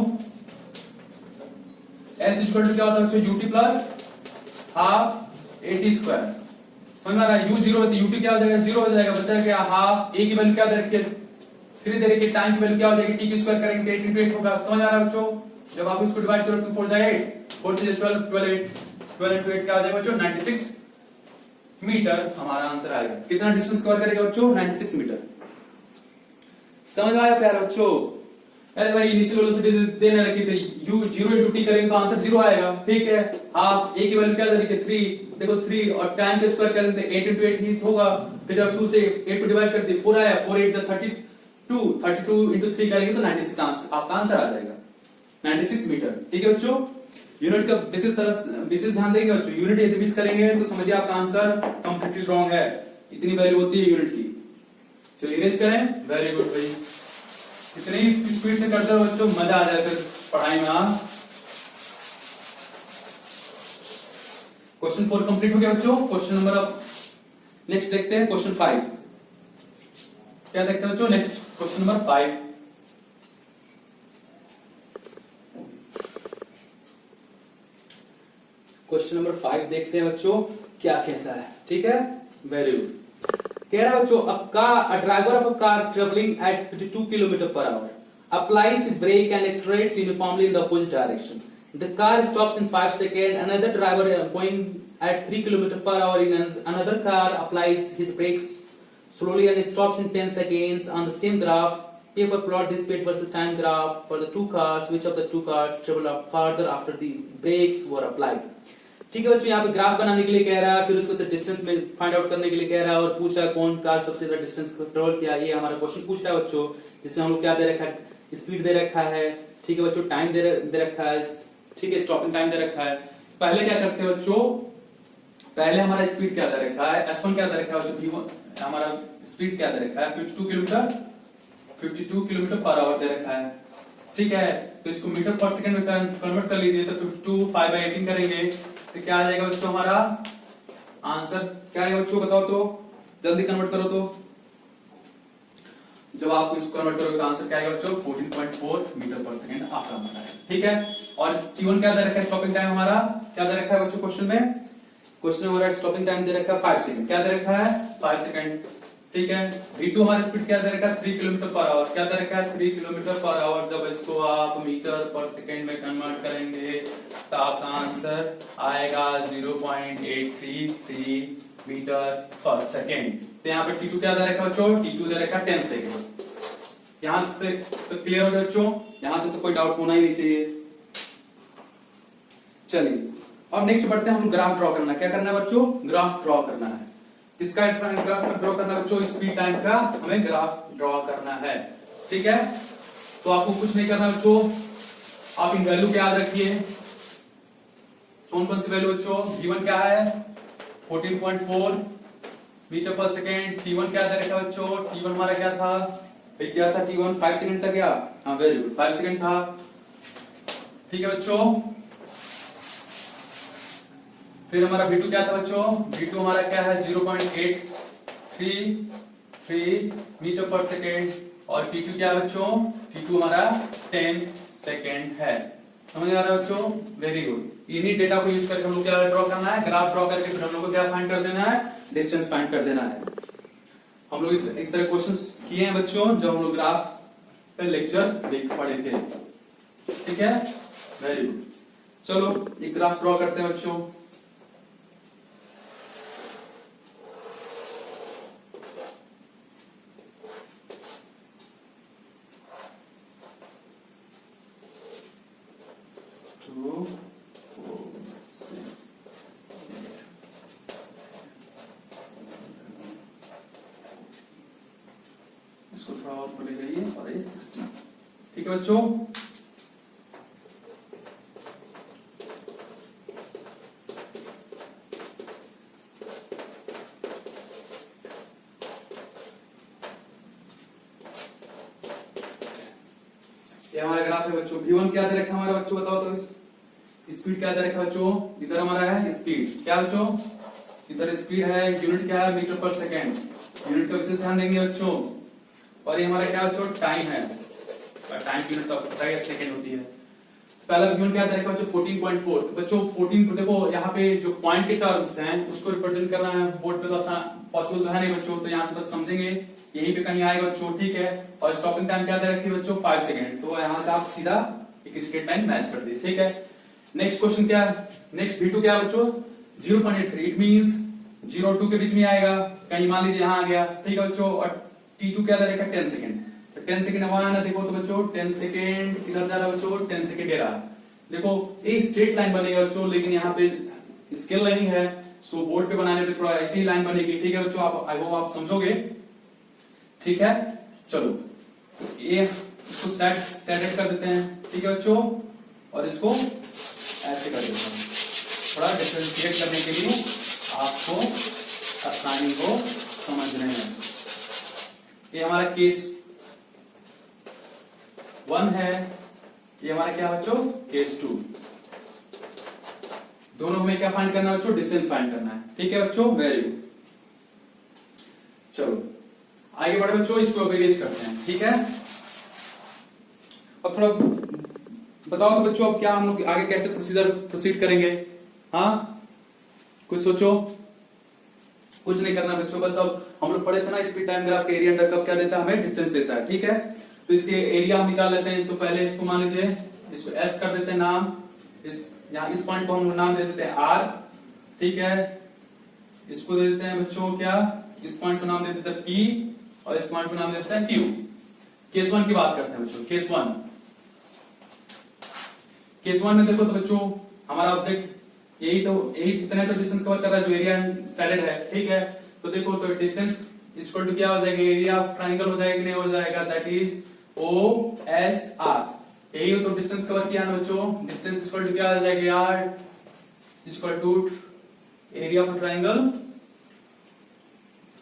Speaker 1: s इक्वल टू क्या होता है बच्चों, ut प्लस हाफ at²। समझ में आ रहा है, u 0 है तो ut क्या हो जाएगा, 0 हो जाएगा। बचा क्या, हाफ a की वैल्यू क्या दे रखी है, 3 दे रखी है। टाइम की वैल्यू क्या हो जाएगी, t की स्क्वायर करेंगे 8 × 8 होगा। समझ आ रहा है बच्चों। जब आप इसको डिवाइड करो 2 4 जाएगा 8, 4 3 12, 12 × 8 क्या हो जाएगा बच्चों, 96 मीटर हमारा आंसर आएगा। कितना डिस्टेंस कवर करेगा बच्चों, 96 मीटर। समझ में आया प्यारे बच्चों। अरे भाई इनिशियल वेलोसिटी देने रखी थी, u 0 × t करेंगे तो आंसर 0 आएगा, ठीक है। हाफ a की वैल्यू क्या दे रखी है, 3, देखो 3, और टाइम के स्क्वायर करेंगे तो 8 × 8 ही होगा। फिर अब 2 से 8 को डिवाइड करते 4 आया, 4 8 32, 32 × 3 करेंगे तो 96 आंसर आपका आंसर आ जाएगा, 96 मीटर। ठीक है बच्चों। यूनिट का विशेष ध्यान देंगे बच्चों, यूनिट यदि मिस करेंगे तो समझिए आपका आंसर कंप्लीटली रॉन्ग है। इतनी वैल्यू होती है यूनिट की। चलिए इरेज करें, वेरी गुड भाई। इतनी स्पीड से करते हो बच्चों, मजा आ जाए फिर पढ़ाई में। हाँ, क्वेश्चन 4 कंप्लीट हो गया बच्चों। क्वेश्चन नंबर अब नेक्स्ट देखते हैं, क्वेश्चन 5। क्या देखते हैं बच्चों, next question number 5। Question number 5 देखते हैं बच्चों क्या कहता है, ठीक है, वेरी गुड। कह रहा है बच्चों, a driver of a car traveling at 52 km/h applies the brake and accelerates uniformly in the opposite direction. The car stops in 5 seconds. Another driver going at 3 km/h in another car applies his brakes slowly and stops in 10 seconds. On the same graph, paper plot the speed versus time graph for the two cars. Which of the two cars travel up farther after the brakes were applied? ठीक है बच्चों, यहाँ पे graph बनाने के लिए कह रहा है, फिर उसको से डिस्टेंस में फाइंड आउट करने के लिए कह रहा है, और पूछ रहा है कौन कार सबसे ज्यादा डिस्टेंस ट्रेवल किया। ये हमारा क्वेश्चन पूछ रहा है बच्चों, जिसमें हम लोग क्या दे रखा है, स्पीड दे रखा है, ठीक है बच्चों, टाइम दे रखा है, ठीक है, स्टॉपिंग टाइम दे रखा है। पहले क्या करते हैं बच्चों, पहले हमारा स्पीड क्या दे रखा है, S1 क्या दे रखा है बच्चों, हमारा स्पीड क्या दे रखा है, 52 km/h दे रखा है, ठीक है। तो इसको मीटर/सेकंड में कन्वर्ट कर लीजिए, तो 52 5/18 करेंगे तो क्या आ जाएगा बच्चों, हमारा आंसर क्या आएगा बच्चों, बताओ तो, जल्दी कन्वर्ट करो तो। जब आप इसको कन्वर्ट करोगे तो आंसर क्या आएगा बच्चों, 14.4 मीटर/सेकंड आपका आंसर है, ठीक है। और T1 क्या दे रखा है, स्टॉपिंग टाइम हमारा क्या दे रखा है बच्चों, क्वेश्चन में, क्वेश्चन में हमारा स्टॉपिंग टाइम दे रखा है 5 सेकंड। क्या दे रखा है, 5 सेकंड, ठीक है। V2 हमारी स्पीड क्या दे रखा है, 3 km/h। क्या दे रखा है, 3 km/h। जब इसको आप मीटर/सेकंड में कन्वर्ट करेंगे तो आपका आंसर आएगा 0.833 मीटर/सेकंड। तो यहाँ पे T2 क्या दे रखा है बच्चों, T2 दे रखा है 10 सेकंड। यहां से तो क्लियर हो गया बच्चों, यहां तो कोई डाउट होना ही नहीं चाहिए। चलिए अब नेक्स्ट बढ़ते हैं, हम ग्राफ ड्रॉ करना है। क्या करना है बच्चों? ग्राफ ड्रॉ करना है। किसका ग्राफ ड्रॉ करना है बच्चों? स्पीड टाइम का हमें ग्राफ ड्रॉ करना है। ठीक है, तो आपको कुछ नहीं करना बच्चों, आप इन वैल्यू को याद रखिए। कौन कौन सी वैल्यू बच्चों? v1 क्या है? 14.4 मीटर पर सेकेंड। t1 क्या था देखा बच्चों? t1 हमारा क्या था? क्या था t1? 5 सेकेंड था क्या? हाँ वेरी गुड, 5 सेकेंड था। ठीक है बच्चों, फिर हमारा v2 क्या था बच्चों? v2 हमारा क्या है? 0.833 मीटर पर सेकेंड। और t2 क्या है बच्चों? t2 हमारा 10 सेकेंड है। समझ आ रहा है बच्चों? Very good. इन्हीं डेटा को यूज करके हम लोग क्या ड्रॉ करना है? ग्राफ ड्रॉ करके फिर हम लोग को क्या फाइंड कर देना है? डिस्टेंस फाइंड कर देना है। हम लोग इस तरह क्वेश्चंस किए हैं बच्चों जब हम लोग ग्राफ पे लेक्चर देख पढ़े थे। ठीक है, वेरी गुड। चलो एक ग्राफ ड्रॉ करते हैं बच्चों। इसको थोड़ा और ऊपर ले जाइए और ये 60। ठीक है बच्चों, ये हमारा ग्राफ है बच्चों। v1 क्या दे रखा हमारा बच्चों? बताओ तो, स्पीड क्या दे रखा बच्चों? इधर हमारा है स्पीड। क्या बच्चों? इधर स्पीड है, यूनिट क्या है? मीटर पर सेकेंड। यूनिट का विशेष ध्यान देंगे बच्चों। और ये हमारा क्या बच्चों? टाइम है। टाइम की यूनिट तो आपको पता है सेकेंड होती है। पहला यूनिट क्या दे रखा बच्चों? 14.4। तो बच्चों 14 को देखो, यहाँ पे जो पॉइंट के टर्म्स हैं उसको रिप्रेजेंट करना है बोर्ड पे, तो पॉसिबल तो है नहीं बच्चों, तो यहाँ से बस समझेंगे, यहीं पे कहीं आएगा बच्चों। ठीक है, और स्टॉपिंग टाइम क्या दे रखी है बच्चों? 5 सेकेंड। तो यहाँ से आप सीधा एक स्ट्रेट लाइन मैच कर दिए। ठीक है, नेक्स्ट क्वेश्चन क्या है? नेक्स्ट v2 क्या है बच्चों? 0.83। इट मींस 0 और 2 के बीच में आएगा, कहीं मान लीजिए यहाँ आ गया। ठीक है बच्चों, और t2 क्या दे रखा? 10 सेकेंड। तो 10 सेकेंड वहां आना, देखो तो बच्चों 10 सेकेंड इधर जा रहा है बच्चों, 10 सेकेंड दे रहा। देखो एक स्ट्रेट लाइन बनेगा बच्चों, लेकिन यहाँ पे स्केल नहीं है, सो बोर्ड पे बनाने पे थोड़ा ऐसी ही लाइन बनेगी। ठीक है बच्चों, आप आई होप आप समझोगे। ठीक है, चलो ये इसको सेट कर देते हैं। ठीक है बच्चों, और इसको ऐसे कर देते हैं, थोड़ा डिफरेंशिएट करने के लिए आपको आसानी को समझने में। ये हमारा केस 1 है, ये हमारा क्या बच्चों? केस 2। दोनों में क्या फाइंड करना है बच्चों? डिस्टेंस फाइंड करना है। ठीक है बच्चों, वेरी गुड। चलो आगे बढ़े बच्चों, इसको अरेंज करते हैं। ठीक है, अब थोड़ा बताओ तो बच्चों, अब क्या हम लोग आगे कैसे प्रोसीड करेंगे? हाँ, कुछ सोचो। कुछ नहीं करना बच्चों, बस अब हम लोग पढ़े थे ना स्पीड टाइम ग्राफ के एरिया अंडर कर्व क्या देता है? हमें डिस्टेंस देता है। ठीक है, तो इसके एरिया हम निकाल लेते हैं। तो पहले इसको मान लीजिए, इसको एस कर देते हैं नाम, यहाँ इस पॉइंट को हम नाम दे देते हैं आर। ठीक है, इसको दे देते हैं बच्चों क्या? इस पॉइंट को नाम दे देते हैं पी, और इस पॉइंट को नाम दे देते हैं क्यू। केस 1 की बात करते हैं बच्चों। केस 1 में देखो तो बच्चों हमारा ऑब्जेक्ट यही इतने तो डिस्टेंस कवर कर रहा है जो एरिया साइडेड है। ठीक है, तो देखो तो डिस्टेंस इक्वल टू क्या हो जाएगा? एरिया ऑफ ट्राइंगल हो जाएगा कि नहीं हो जाएगा? That is OSR। यही तो डिस्टेंस कवर किया ना बच्चों। डिस्टेंस इक्वल टू क्या हो जाएगा यार? Equal to area of triangle,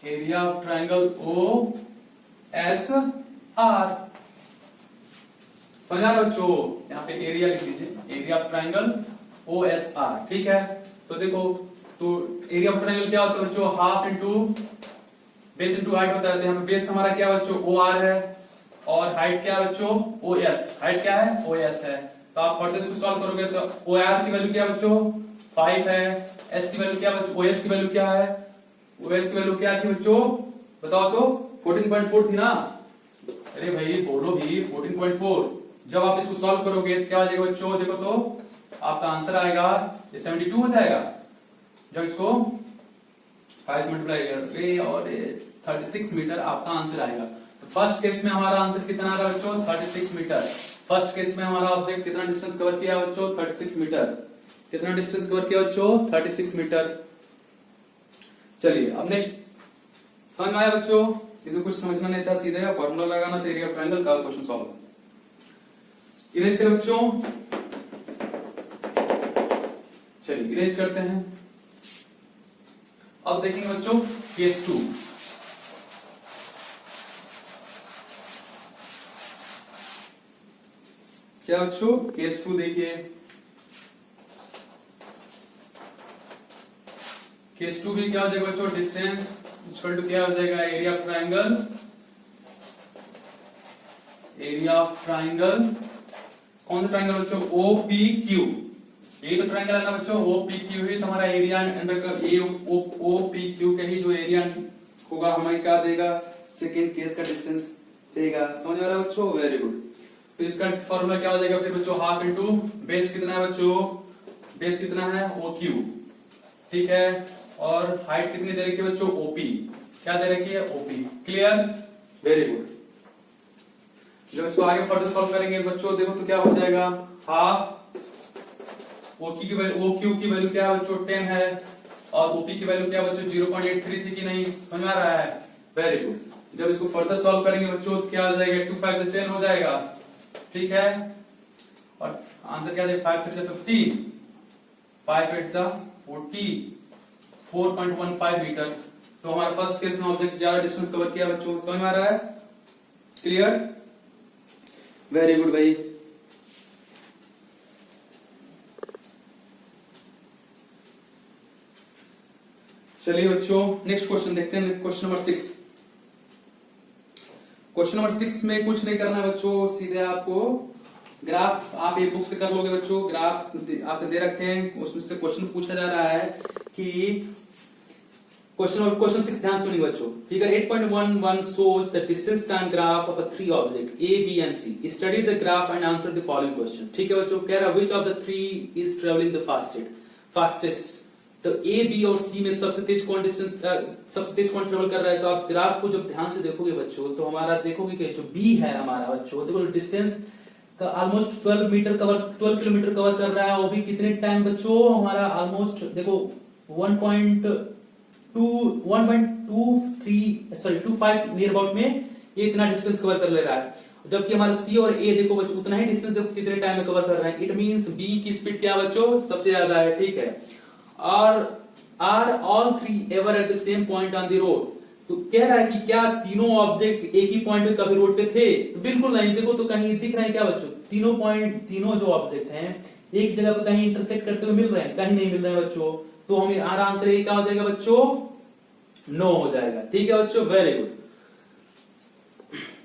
Speaker 1: area of triangle OSR। समझ आ रहा बच्चों? यहाँ पे एरिया लिख लीजिए, एरिया ऑफ ट्राइंगल OSR। ठीक है, तो देखो तो एरिया ऑफ ट्राइंगल क्या होता है बच्चों? Half into base into height होता है। तो यहाँ पे बेस हमारा क्या बच्चों? OR है, और हाइट क्या है बच्चों? OS। हाइट क्या है? OS है। तो आप फर्दर इसको सॉल्व करोगे तो OR की वैल्यू क्या बच्चों? 5 है। S की वैल्यू क्या बच्चों? OS की वैल्यू क्या है? OS की वैल्यू क्या थी बच्चों? बताओ तो, 14.4 थी ना? अरे भाई बोलो भी, 14.4। जब आप इसको सॉल्व करोगे तो क्या हो जाएगा बच्चों? देखो तो आपका आंसर आएगा 72 हो जाएगा। जब इसको 5 से मल्टीप्लाई करेंगे और 36 मीटर आपका आंसर आएगा। फर्स्ट केस में हमारा आंसर कितना आ रहा है बच्चों, 36 मीटर। फर्स्ट केस में हमारा ऑब्जेक्ट कितना डिस्टेंस कवर किया बच्चों, 36 मीटर। कितना डिस्टेंस कवर किया बच्चों, 36 मीटर। चलिए अब नेक्स्ट, समझ में आया बच्चों? इसमें कुछ समझना नहीं था, सीधे फॉर्मूला लगाना था एरिया ऑफ ट्रायंगल का, क्वेश्चन सॉल्व। इरेज करें बच्चों, चलिए इरेज करते हैं। अब देखेंगे बच्चों केस 2। क्या बच्चों, केस 2 देखिए। केस 2 भी क्या हो जाएगा बच्चों, डिस्टेंस इक्वल टू क्या हो जाएगा, area of triangle. Area of triangle, कौन सा ट्रायंगल बच्चों, OPQ। यही तो ट्रायंगल है ना बच्चों, OPQ ही तुम्हारा एरिया अंडर का OPQ का ही जो एरिया होगा हमें क्या देगा, सेकेंड केस का डिस्टेंस देगा। समझ आ रहा है बच्चों? Very good. तो इसका फॉर्मूला क्या हो जाएगा फिर बच्चों, हाफ इंटू बेस कितना है बच्चों, बेस कितना है OQ, ठीक है। और हाइट कितनी दे रखी है बच्चों, OP। क्या दे रखी है, OP। Clear, very good. जब इसको आगे फर्दर सॉल्व करेंगे बच्चों, देखो तो क्या हो जाएगा, हाफ OQ की वैल्यू क्या है बच्चों, 10 है, और OP की वैल्यू क्या बच्चों, 0.83 थी कि नहीं, समझ आ रहा है? Very good. जब इसको फर्दर सॉल्व करेंगे बच्चों तो क्या हो जाएगा, 2 5 से 10 हो जाएगा, ठीक है। और आंसर क्या जाएगा, 5 3 15, 5 8 40, 4.15 मीटर। तो हमारा फर्स्ट केस में ऑब्जेक्ट ज्यादा डिस्टेंस कवर किया बच्चों, समझ में आ रहा है? क्लियर, वेरी गुड भाई। चलिए बच्चों नेक्स्ट क्वेश्चन देखते हैं, क्वेश्चन नंबर 6। क्वेश्चन नंबर 6 में कुछ नहीं करना है बच्चों, सीधे आपको ग्राफ आप ये बुक से कर लोगे बच्चों। ग्राफ आपने दे रखे हैं, उसमें से क्वेश्चन पूछा जा रहा है कि क्वेश्चन 6 ध्यान सुनिए बच्चों। Figure 8.11 shows the distance time graph of a three object A, B and C. Study the graph and answer the following question. ठीक है बच्चों, कह रहा which of the three is traveling the fastest। तो A, B और C में सबसे तेज कौन ट्रेवल कर रहा है। तो आप ग्राफ को जब ध्यान से देखोगे बच्चों तो हमारा देखोगे कि जो B है हमारा बच्चों, देखो डिस्टेंस का ऑलमोस्ट 12 किलोमीटर कवर कर रहा है। वो भी कितने टाइम बच्चों, हमारा ऑलमोस्ट देखो 1.25 नियर अबाउट में ये इतना डिस्टेंस कवर कर ले रहा है। जबकि हमारा सी और ए देखो बच्चों उतना ही डिस्टेंस देखो कितने टाइम में कवर कर रहे हैं। इट मींस बी की स्पीड क्या बच्चों, सबसे ज्यादा है, ठीक है। और are all three ever at the same point on the road. तो कह रहा है कि क्या तीनों ऑब्जेक्ट एक ही पॉइंट पे कभी रोड पे थे, तो बिल्कुल नहीं। देखो तो कहीं दिख रहे हैं क्या बच्चों, तीनों जो ऑब्जेक्ट हैं एक जगह पर कहीं इंटरसेक्ट करते हुए मिल रहे हैं, कहीं नहीं मिल रहे हैं बच्चों। तो हमें हमारा आंसर ये क्या हो जाएगा बच्चों, नो हो जाएगा, ठीक है बच्चों, वेरी गुड।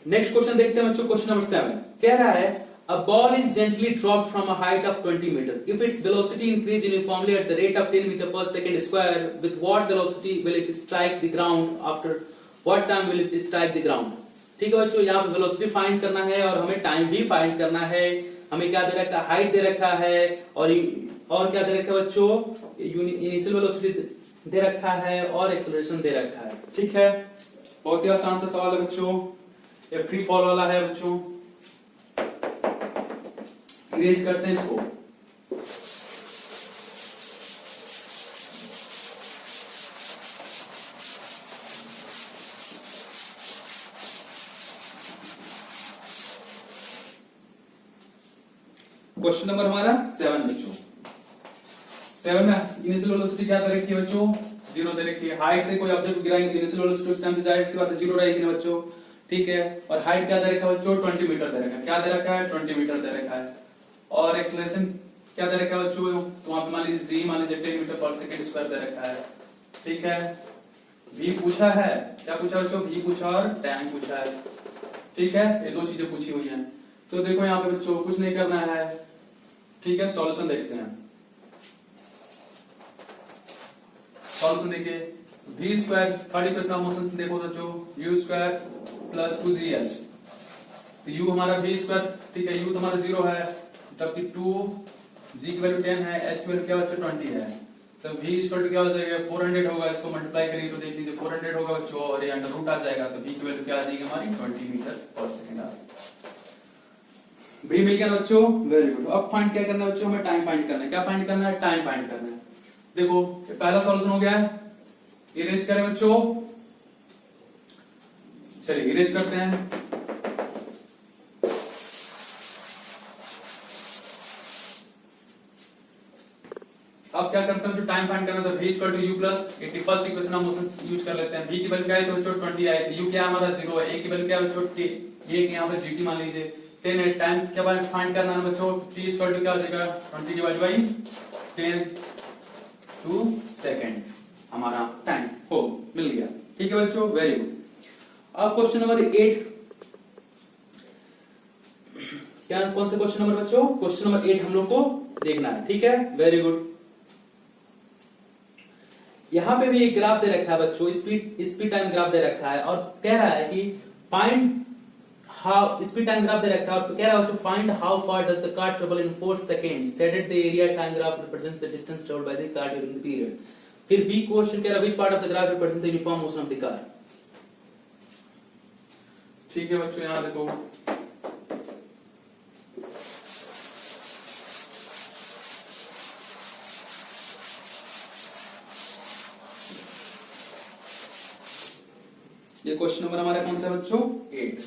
Speaker 1: नेक्स्ट क्वेश्चन देखते हैं बच्चों, क्वेश्चन नंबर 7 कह रहा है a ball is gently dropped from a height of 20 meter if its velocity increase uniformly at the rate of 10 meter per second square, with what velocity will it strike the ground, after what time will it strike the ground। ठीक है बच्चों, यहाँ पे velocity find करना है और हमें time भी फाइंड करना है। हमें क्या दे रखा है, हाइट दे रखा है, और क्या दे रखा है बच्चों, इनिशियल वेलोसिटी दे रखा है और एक्सेलरेशन दे रखा है, ठीक है। बहुत ही आसान सा सवाल है बच्चों, ये फ्री फॉल वाला है बच्चों। इरेज करते हैं इसको। क्वेश्चन नंबर हमारा 7 बच्चों। 7 में इनिशियल वेलोसिटी क्या दे रखी है बच्चों, 0 दे रखी है। हाइट से कोई ऑब्जेक्ट गिराएंगे तो इनिशियल वेलोसिटी उस टाइम पे जाहिर सी बात है 0 रहेगी ना बच्चों, ठीक है। और हाइट क्या दे रखा है बच्चों, 20 मीटर दे रखा है। क्या दे रखा है, 20 मीटर दे रखा है। और एक्सेलरेशन क्या दे रखा है बच्चों, तो वहां पे मान लीजिए जी, मान लीजिए 10 मीटर पर सेकंड स्क्वायर दे रखा है, ठीक है। v पूछा है, क्या पूछा बच्चों, v पूछा और टाइम पूछा है, ठीक है। ये दो चीजें पूछी हुई हैं। तो देखो यहाँ पे बच्चों कुछ नहीं करना है, ठीक है। सॉल्यूशन देखते हैं। सॉल्यूशन देखिए, v square third equation of motion देखो बच्चों, u स्क्वायर प्लस 2gh। तो u हमारा v स्क्वायर, ठीक है, u तो हमारा 0 है, जबकि 2g की वैल्यू 10 है, h की वैल्यू क्या बच्चों 20 है। तो v इक्वल टू क्या हो जाएगा 400 होगा, इसको मल्टीप्लाई करेंगे तो देख लीजिए 400 होगा बच्चों, और ये अंडर रूट आ जाएगा, तो v की वैल्यू क्या आ जाएगी हमारी 20 मीटर पर सेकंड आ जाएगी। v मिल गया ना बच्चों, वेरी गुड। अब फाइंड क्या करना है बच्चों, हमें टाइम फाइंड करना है। क्या फाइंड करना है, टाइम फाइंड करना है। देखो पहला सॉल्यूशन हो गया है, इरेज करें बच्चों, चलिए इरेज करते हैं। अब क्या करते हैं जो टाइम फाइंड करना है, तो v equal to u plus 81st equation हम मोशन यूज कर लेते हैं। v की वैल्यू क्या है तो बच्चों 20 आई थी, u क्या हमारा 0 है, a की वैल्यू क्या है बच्चों t, a यहां पे gt मान लीजिए। 10 है, टाइम क्या फाइंड करना है बच्चों, t इक्वल टू क्या हो जाएगा 20 डिवाइड बाय 10 2 सेकंड, हमारा टाइम हो मिल गया। ठीक है बच्चों, वेरी गुड। अब क्वेश्चन नंबर 8, क्या कौन सा क्वेश्चन नंबर बच्चों, क्वेश्चन नंबर 8 हम लोग को देखना है। ठीक है, वेरी गुड। यहां पे भी एक ग्राफ दे रखा है बच्चों, स्पीड टाइम ग्राफ दे रखा है, और कह रहा है कि find how, speed time graph दे रखा है और तो कह रहा है बच्चों find how far does the car travel in 4 second, shaded the area time graph represents the distance travelled by the car during the period. फिर बी क्वेश्चन कह रहा है which part of the graph represents the uniform motion of the car. ठीक है बच्चों, यहां देखो ये क्वेश्चन नंबर हमारा कौन सा है बच्चों, 8।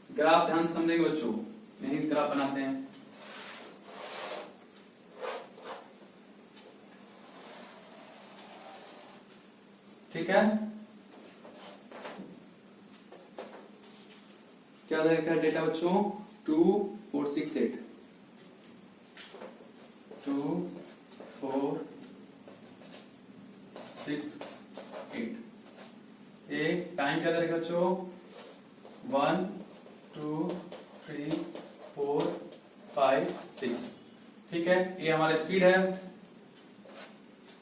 Speaker 1: ग्राफ ध्यान से समझेंगे बच्चों, यही ग्राफ बनाते हैं। ठीक है, क्या दे रखा है डेटा बच्चों, 2 4 6 8, 2 4 6 8। एक टाइम क्या दे रखा बच्चों, 1 2 3 4 5 6। ठीक है, ये हमारा स्पीड है,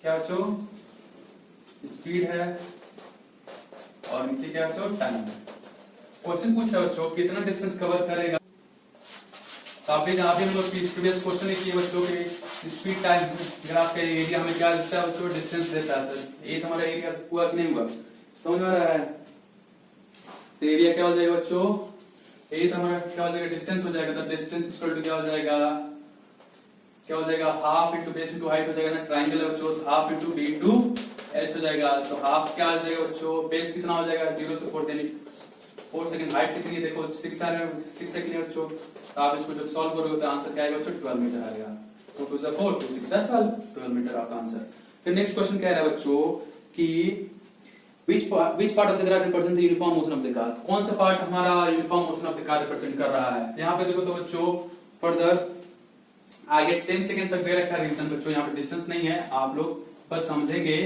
Speaker 1: क्या बच्चों स्पीड है, और नीचे क्या बच्चों टाइम है। क्वेश्चन पूछा बच्चों कितना डिस्टेंस कवर करेगा, तो आप भी हम लोग प्रीवियस क्वेश्चन किए बच्चों के स्पीड टाइम ग्राफ के एरिया हमें क्या देता है बच्चों, डिस्टेंस देता है। तो ये तो हमारा एरिया हुआ कि नहीं हुआ, समझ में आ रहा है। तो एरिया क्या हो जाएगा बच्चों, ये तो हमारा क्या हो जाएगा डिस्टेंस हो जाएगा, तो डिस्टेंस इक्वल टू क्या हो जाएगा, क्या हो जाएगा half into base into height हो जाएगा ना, ट्राइंगल है बच्चों, half into B into H हो जाएगा। तो हाफ क्या हो जाएगा बच्चों, बेस कितना हो जाएगा 0 से 4 यानी 4 सेकंड, हाइट कितनी है देखो 6 सेकंड है बच्चों। तो आप इसको जब सॉल्व करोगे तो आंसर क्या आएगा बच्चों 12 मीटर आएगा। 2 2 4 2 6 12 मीटर आपका आंसर। फिर नेक्स्ट क्वेश्चन कह रहा है बच्चों कि which part of the graph represents the uniform motion of the car, कौन सा पार्ट हमारा uniform motion of the car represent कर रहा है। यहाँ पे देखो तो बच्चों फर्दर आगे 10 सेकंड तक दे रखा है रीजन बच्चों, यहाँ पे डिस्टेंस नहीं है, आप लोग बस समझेंगे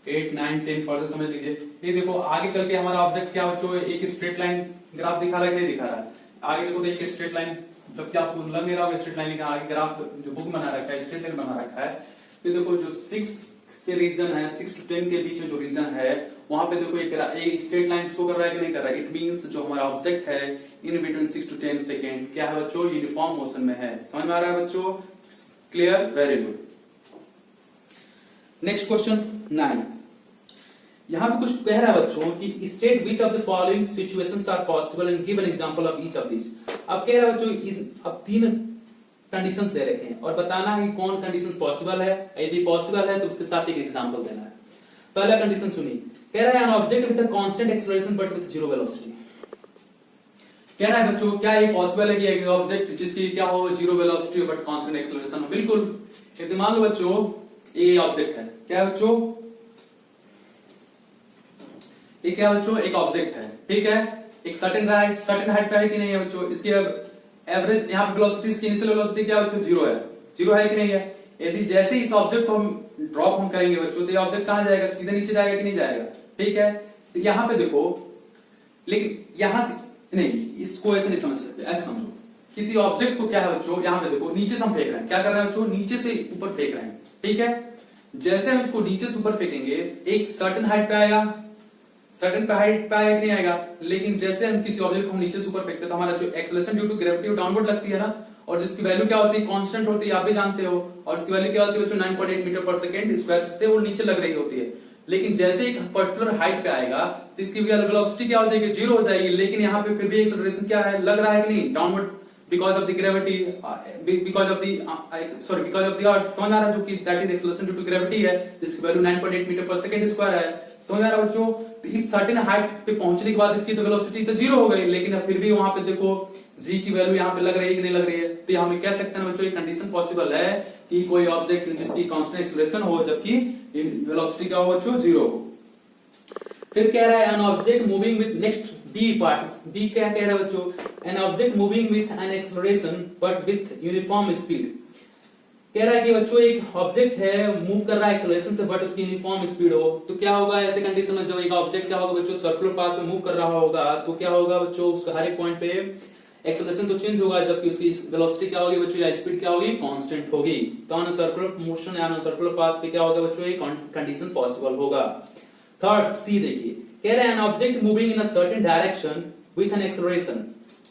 Speaker 1: 8 9 10 फर्दर समझ लीजिए। ये देखो आगे चल के हमारा ऑब्जेक्ट क्या बच्चों, एक स्ट्रेट लाइन ग्राफ दिखा रहा है कि नहीं दिखा रहा है। आगे देखो तो एक स्ट्रेट लाइन, जबकि आपको लग नहीं रहा होगा स्ट्रेट लाइन का, आगे ग्राफ जो बुक बना रखा है स्ट्रेट लाइन बना रखा है। तो देखो जो 6 से रीजन है 6 to 10 के बीच में जो रीजन है वहां पे देखो एक स्ट्रेट लाइन शो कर रहा है कि नहीं कर रहा है। इट मींस जो हमारा ऑब्जेक्ट है इन बिटवीन 6 to 10 सेकेंड क्या है बच्चों, यूनिफॉर्म मोशन में है। समझ में आ रहा है बच्चों, clear, very good. Next question 9, यहां पे कुछ कह रहा है बच्चों कि state which of the following situations are possible and give an example of each of this. अब कह रहा है बच्चों अब 3 कंडीशंस दे रखे हैं और बताना है कि कौन कंडीशन पॉसिबल है, यदि पॉसिबल है तो उसके साथ एक एग्जांपल देना है। पहला कंडीशन सुनिए, कह रहा है an object with a constant acceleration but with zero velocity. कह रहा है बच्चों क्या ये पॉसिबल है कि एक ऑब्जेक्ट जिसकी क्या हो जीरो वेलोसिटी हो बट कांस्टेंट एक्सेलरेशन हो। बिल्कुल, यदि मान लो बच्चों ये ऑब्जेक्ट है, क्या है बच्चों, ये क्या बच्चों एक ऑब्जेक्ट है, ठीक है, एक सर्टेन हाइट पे है कि नहीं है बच्चों। इसकी एवरेज यहाँ पे वेलोसिटी, इसकी इनिशियल वेलोसिटी क्या बच्चों जीरो है, जीरो है कि नहीं है। यदि जैसे इस ऑब्जेक्ट को हम ड्रॉप हम करेंगे बच्चों तो ये ऑब्जेक्ट कहां जाएगा, सीधे नीचे जाएगा कि नहीं जाएगा, ठीक है। तो यहाँ पे देखो, लेकिन यहां से नहीं, इसको ऐसे नहीं समझ सकते, ऐसे समझो किसी ऑब्जेक्ट को क्या है बच्चों, यहाँ पे देखो नीचे से हम फेंक रहे हैं, क्या कर रहे हैं बच्चों, नीचे से ऊपर फेंक रहे हैं, ठीक है। जैसे हम इसको नीचे से ऊपर फेंकेंगे एक सर्टेन हाइट पे आएगा, सर्टेन हाइट पे आएगा कि नहीं आएगा। लेकिन जैसे हम किसी ऑब्जेक्ट को नीचे से ऊपर फेंकते तो हमारा जो acceleration due to gravity downward लगती है ना, और जिसकी वैल्यू क्या होती है, कांस्टेंट होती है, आप भी जानते हो, और इसकी वैल्यू क्या होती है बच्चों 9.8 मीटर पर सेकेंड स्क्वायर से वो नीचे लग रही होती है। लेकिन जैसे एक पर्टिकुलर हाइट पे आएगा तो इसकी वेलोसिटी क्या हो जाएगी, जीरो हो जाएगी। लेकिन यहाँ पे फिर भी एक्सेलरेशन क्या है, लग रहा है कि नहीं, downward because of the gravity, because of the earth. समझ आ रहा है, जो कि that is acceleration due to gravity है, जिसकी value 9.8 metre per second square है। समझ आ रहा है बच्चों। तो इस सर्टेन हाइट पे पहुंचने के बाद इसकी तो वेलोसिटी तो जीरो हो गई, लेकिन फिर भी वहां पे देखो जी की वैल्यू यहाँ पे लग रही है कि नहीं लग रही है। तो हम कह सकते हैं बच्चों, ये कंडीशन पॉसिबल है कि कोई ऑब्जेक्ट जिसकी कांस्टेंट एक्सेलरेशन हो जबकि वेलोसिटी क्या हो बच्चों, जीरो हो। फिर कह रहा है an object moving with next B part, B क्या कह रहा है बच्चों, an object moving with an acceleration but with uniform speed. कह रहा है कि बच्चों एक ऑब्जेक्ट है, मूव कर रहा है एक्सेलरेशन से, बट उसकी यूनिफॉर्म स्पीड हो। तो क्या होगा ऐसे कंडीशन में, जब एक ऑब्जेक्ट क्या होगा बच्चों, सर्कुलर पाथ में मूव कर रहा होगा, तो क्या होगा बच्चों, उसका हर एक पॉइंट पे एक्सेलरेशन तो चेंज होगा, जबकि उसकी वेलोसिटी क्या होगी बच्चों, या स्पीड क्या होगी, कांस्टेंट होगी। तो ऑन सर्कुलर मोशन या सर्कुलर पाथ पे क्या होगा बच्चों, ये कंडीशन पॉसिबल होगा। थर्ड सी देखिए, कह रहे हैं N object moving in a certain direction with an acceleration.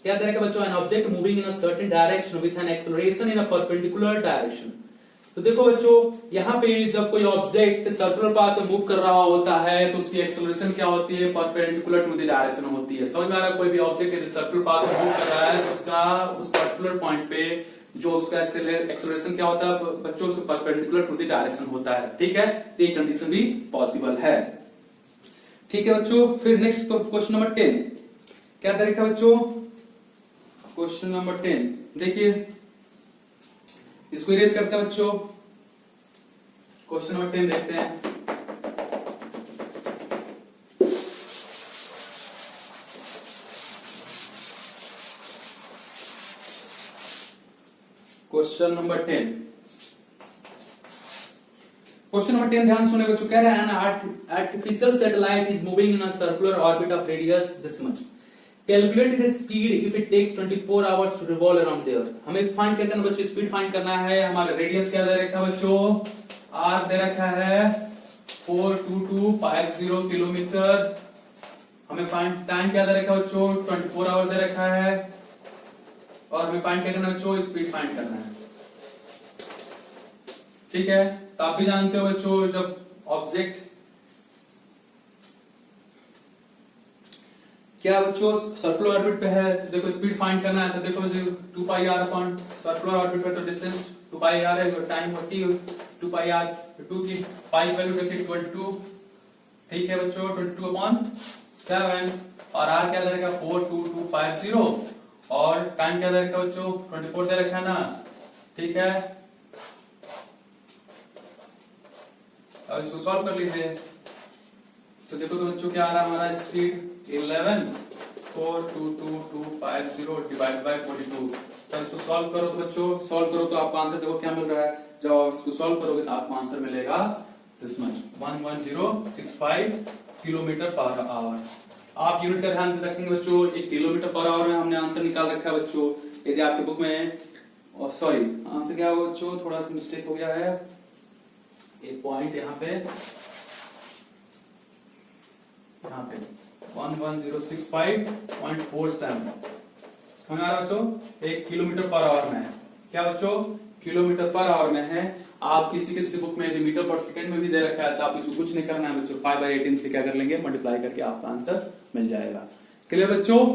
Speaker 1: क्या करेगा बच्चों, an object moving in a certain direction with an acceleration in a perpendicular direction. तो देखो बच्चों, यहाँ पे जब कोई ऑब्जेक्ट सर्कुलर पाथ में मूव कर रहा होता है तो उसकी एक्सेलरेशन क्या होती है, परपेंडिकुलर टू द डायरेक्शन होती है। समझ में आ रहा है, कोई भी ऑब्जेक्ट सर्कुलर पाथ में मूव कर रहा है तो उसका उस पर्टिकुलर पॉइंट पे जो उसका एक्सेलरेशन क्या होता है बच्चों, उसको परपेंडिकुलर टू द डायरेक्शन होता है। ठीक है, तो ये कंडीशन भी पॉसिबल है। ठीक है बच्चों, फिर नेक्स्ट क्वेश्चन नंबर 10 क्या तरीका बच्चों, क्वेश्चन नंबर 10 देखिए, इसको इरेज करते हैं बच्चों। क्वेश्चन नंबर 10 देखते हैं। क्वेश्चन नंबर 10, क्वेश्चन नंबर 10 ध्यान सुने बच्चों। कह रहा है an artificial satellite is moving in a circular orbit of radius this much, calculate his speed if it takes 24 hours to revolve around the earth. हमें find करना बच्चों, स्पीड फाइंड करना है। हमारा रेडियस क्या दे रखा है बच्चों, आर दे रखा है 42250 किलोमीटर। हमें फाइंड टाइम क्या दे रखा है बच्चों, 24 आवर दे रखा है, और हमें फाइंड करना है बच्चों, स्पीड फाइंड करना है। ठीक है, तो आप भी जानते हो बच्चों, जब ऑब्जेक्ट क्या बच्चों सर्कुलर ऑर्बिट पे है तो देखो स्पीड फाइंड करना है। तो देखो जो 2 पाई आर अपॉन सर्कुलर ऑर्बिट पे तो डिस्टेंस 2 पाई आर है, जो टाइम होती है 2 पाई आर, 2 की पाई वैल्यू देखिए 22। ठीक है बच्चों, 22/7, और आर क्या दे रखा 42250, और टाइम क्या दे रखा बच्चों 24 दे रखा है ना। ठीक है, अब इसको सॉल्व कर लीजिए। तो देखो तो बच्चों क्या आ रहा है हमारा स्पीड 11.42250 डिवाइड बाय 42। तो इसको सॉल्व करो तो बच्चों, सॉल्व करो तो आपका आंसर देखो क्या मिल रहा है। जब आप इसको सॉल्व करोगे तो आपका आंसर मिलेगा this much, 11065 kilometre per hour. आप यूनिट का ध्यान रखेंगे बच्चों, 1 किलोमीटर पर आवर में हमने आंसर निकाल रखा है बच्चों। यदि आपके बुक में सॉरी आंसर क्या होगा बच्चों, थोड़ा सा मिस्टेक हो गया है, एक पॉइंट यहाँ पे 11065.47 समझ आ रहा बच्चों, 1 किलोमीटर पर आवर में है। क्या बच्चों, किलोमीटर पर आवर में है। आप किसी बुक में यदि मीटर पर सेकंड में भी दे रखा है तो आप इसको कुछ नहीं करना है बच्चों, 5/18 से क्या कर लेंगे, मल्टीप्लाई करके आपका आंसर मिल जाएगा। क्लियर बच्चों,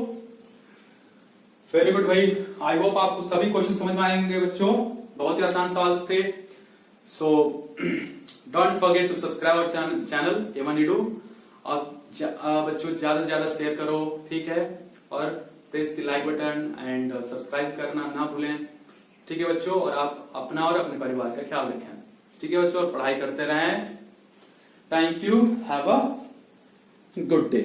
Speaker 1: वेरी गुड भाई। आई होप आपको सभी क्वेश्चन समझ में आएंगे बच्चों, बहुत ही आसान सवाल थे। So don't forget to subscribe our channel एवन ईडू, और बच्चों ज्यादा से ज्यादा शेयर करो। ठीक है, और press the like button and subscribe करना ना भूलें। ठीक है बच्चों, और आप अपना और अपने परिवार का ख्याल रखें। ठीक है बच्चों, और पढ़ाई करते रहें। Thank you, have a good day.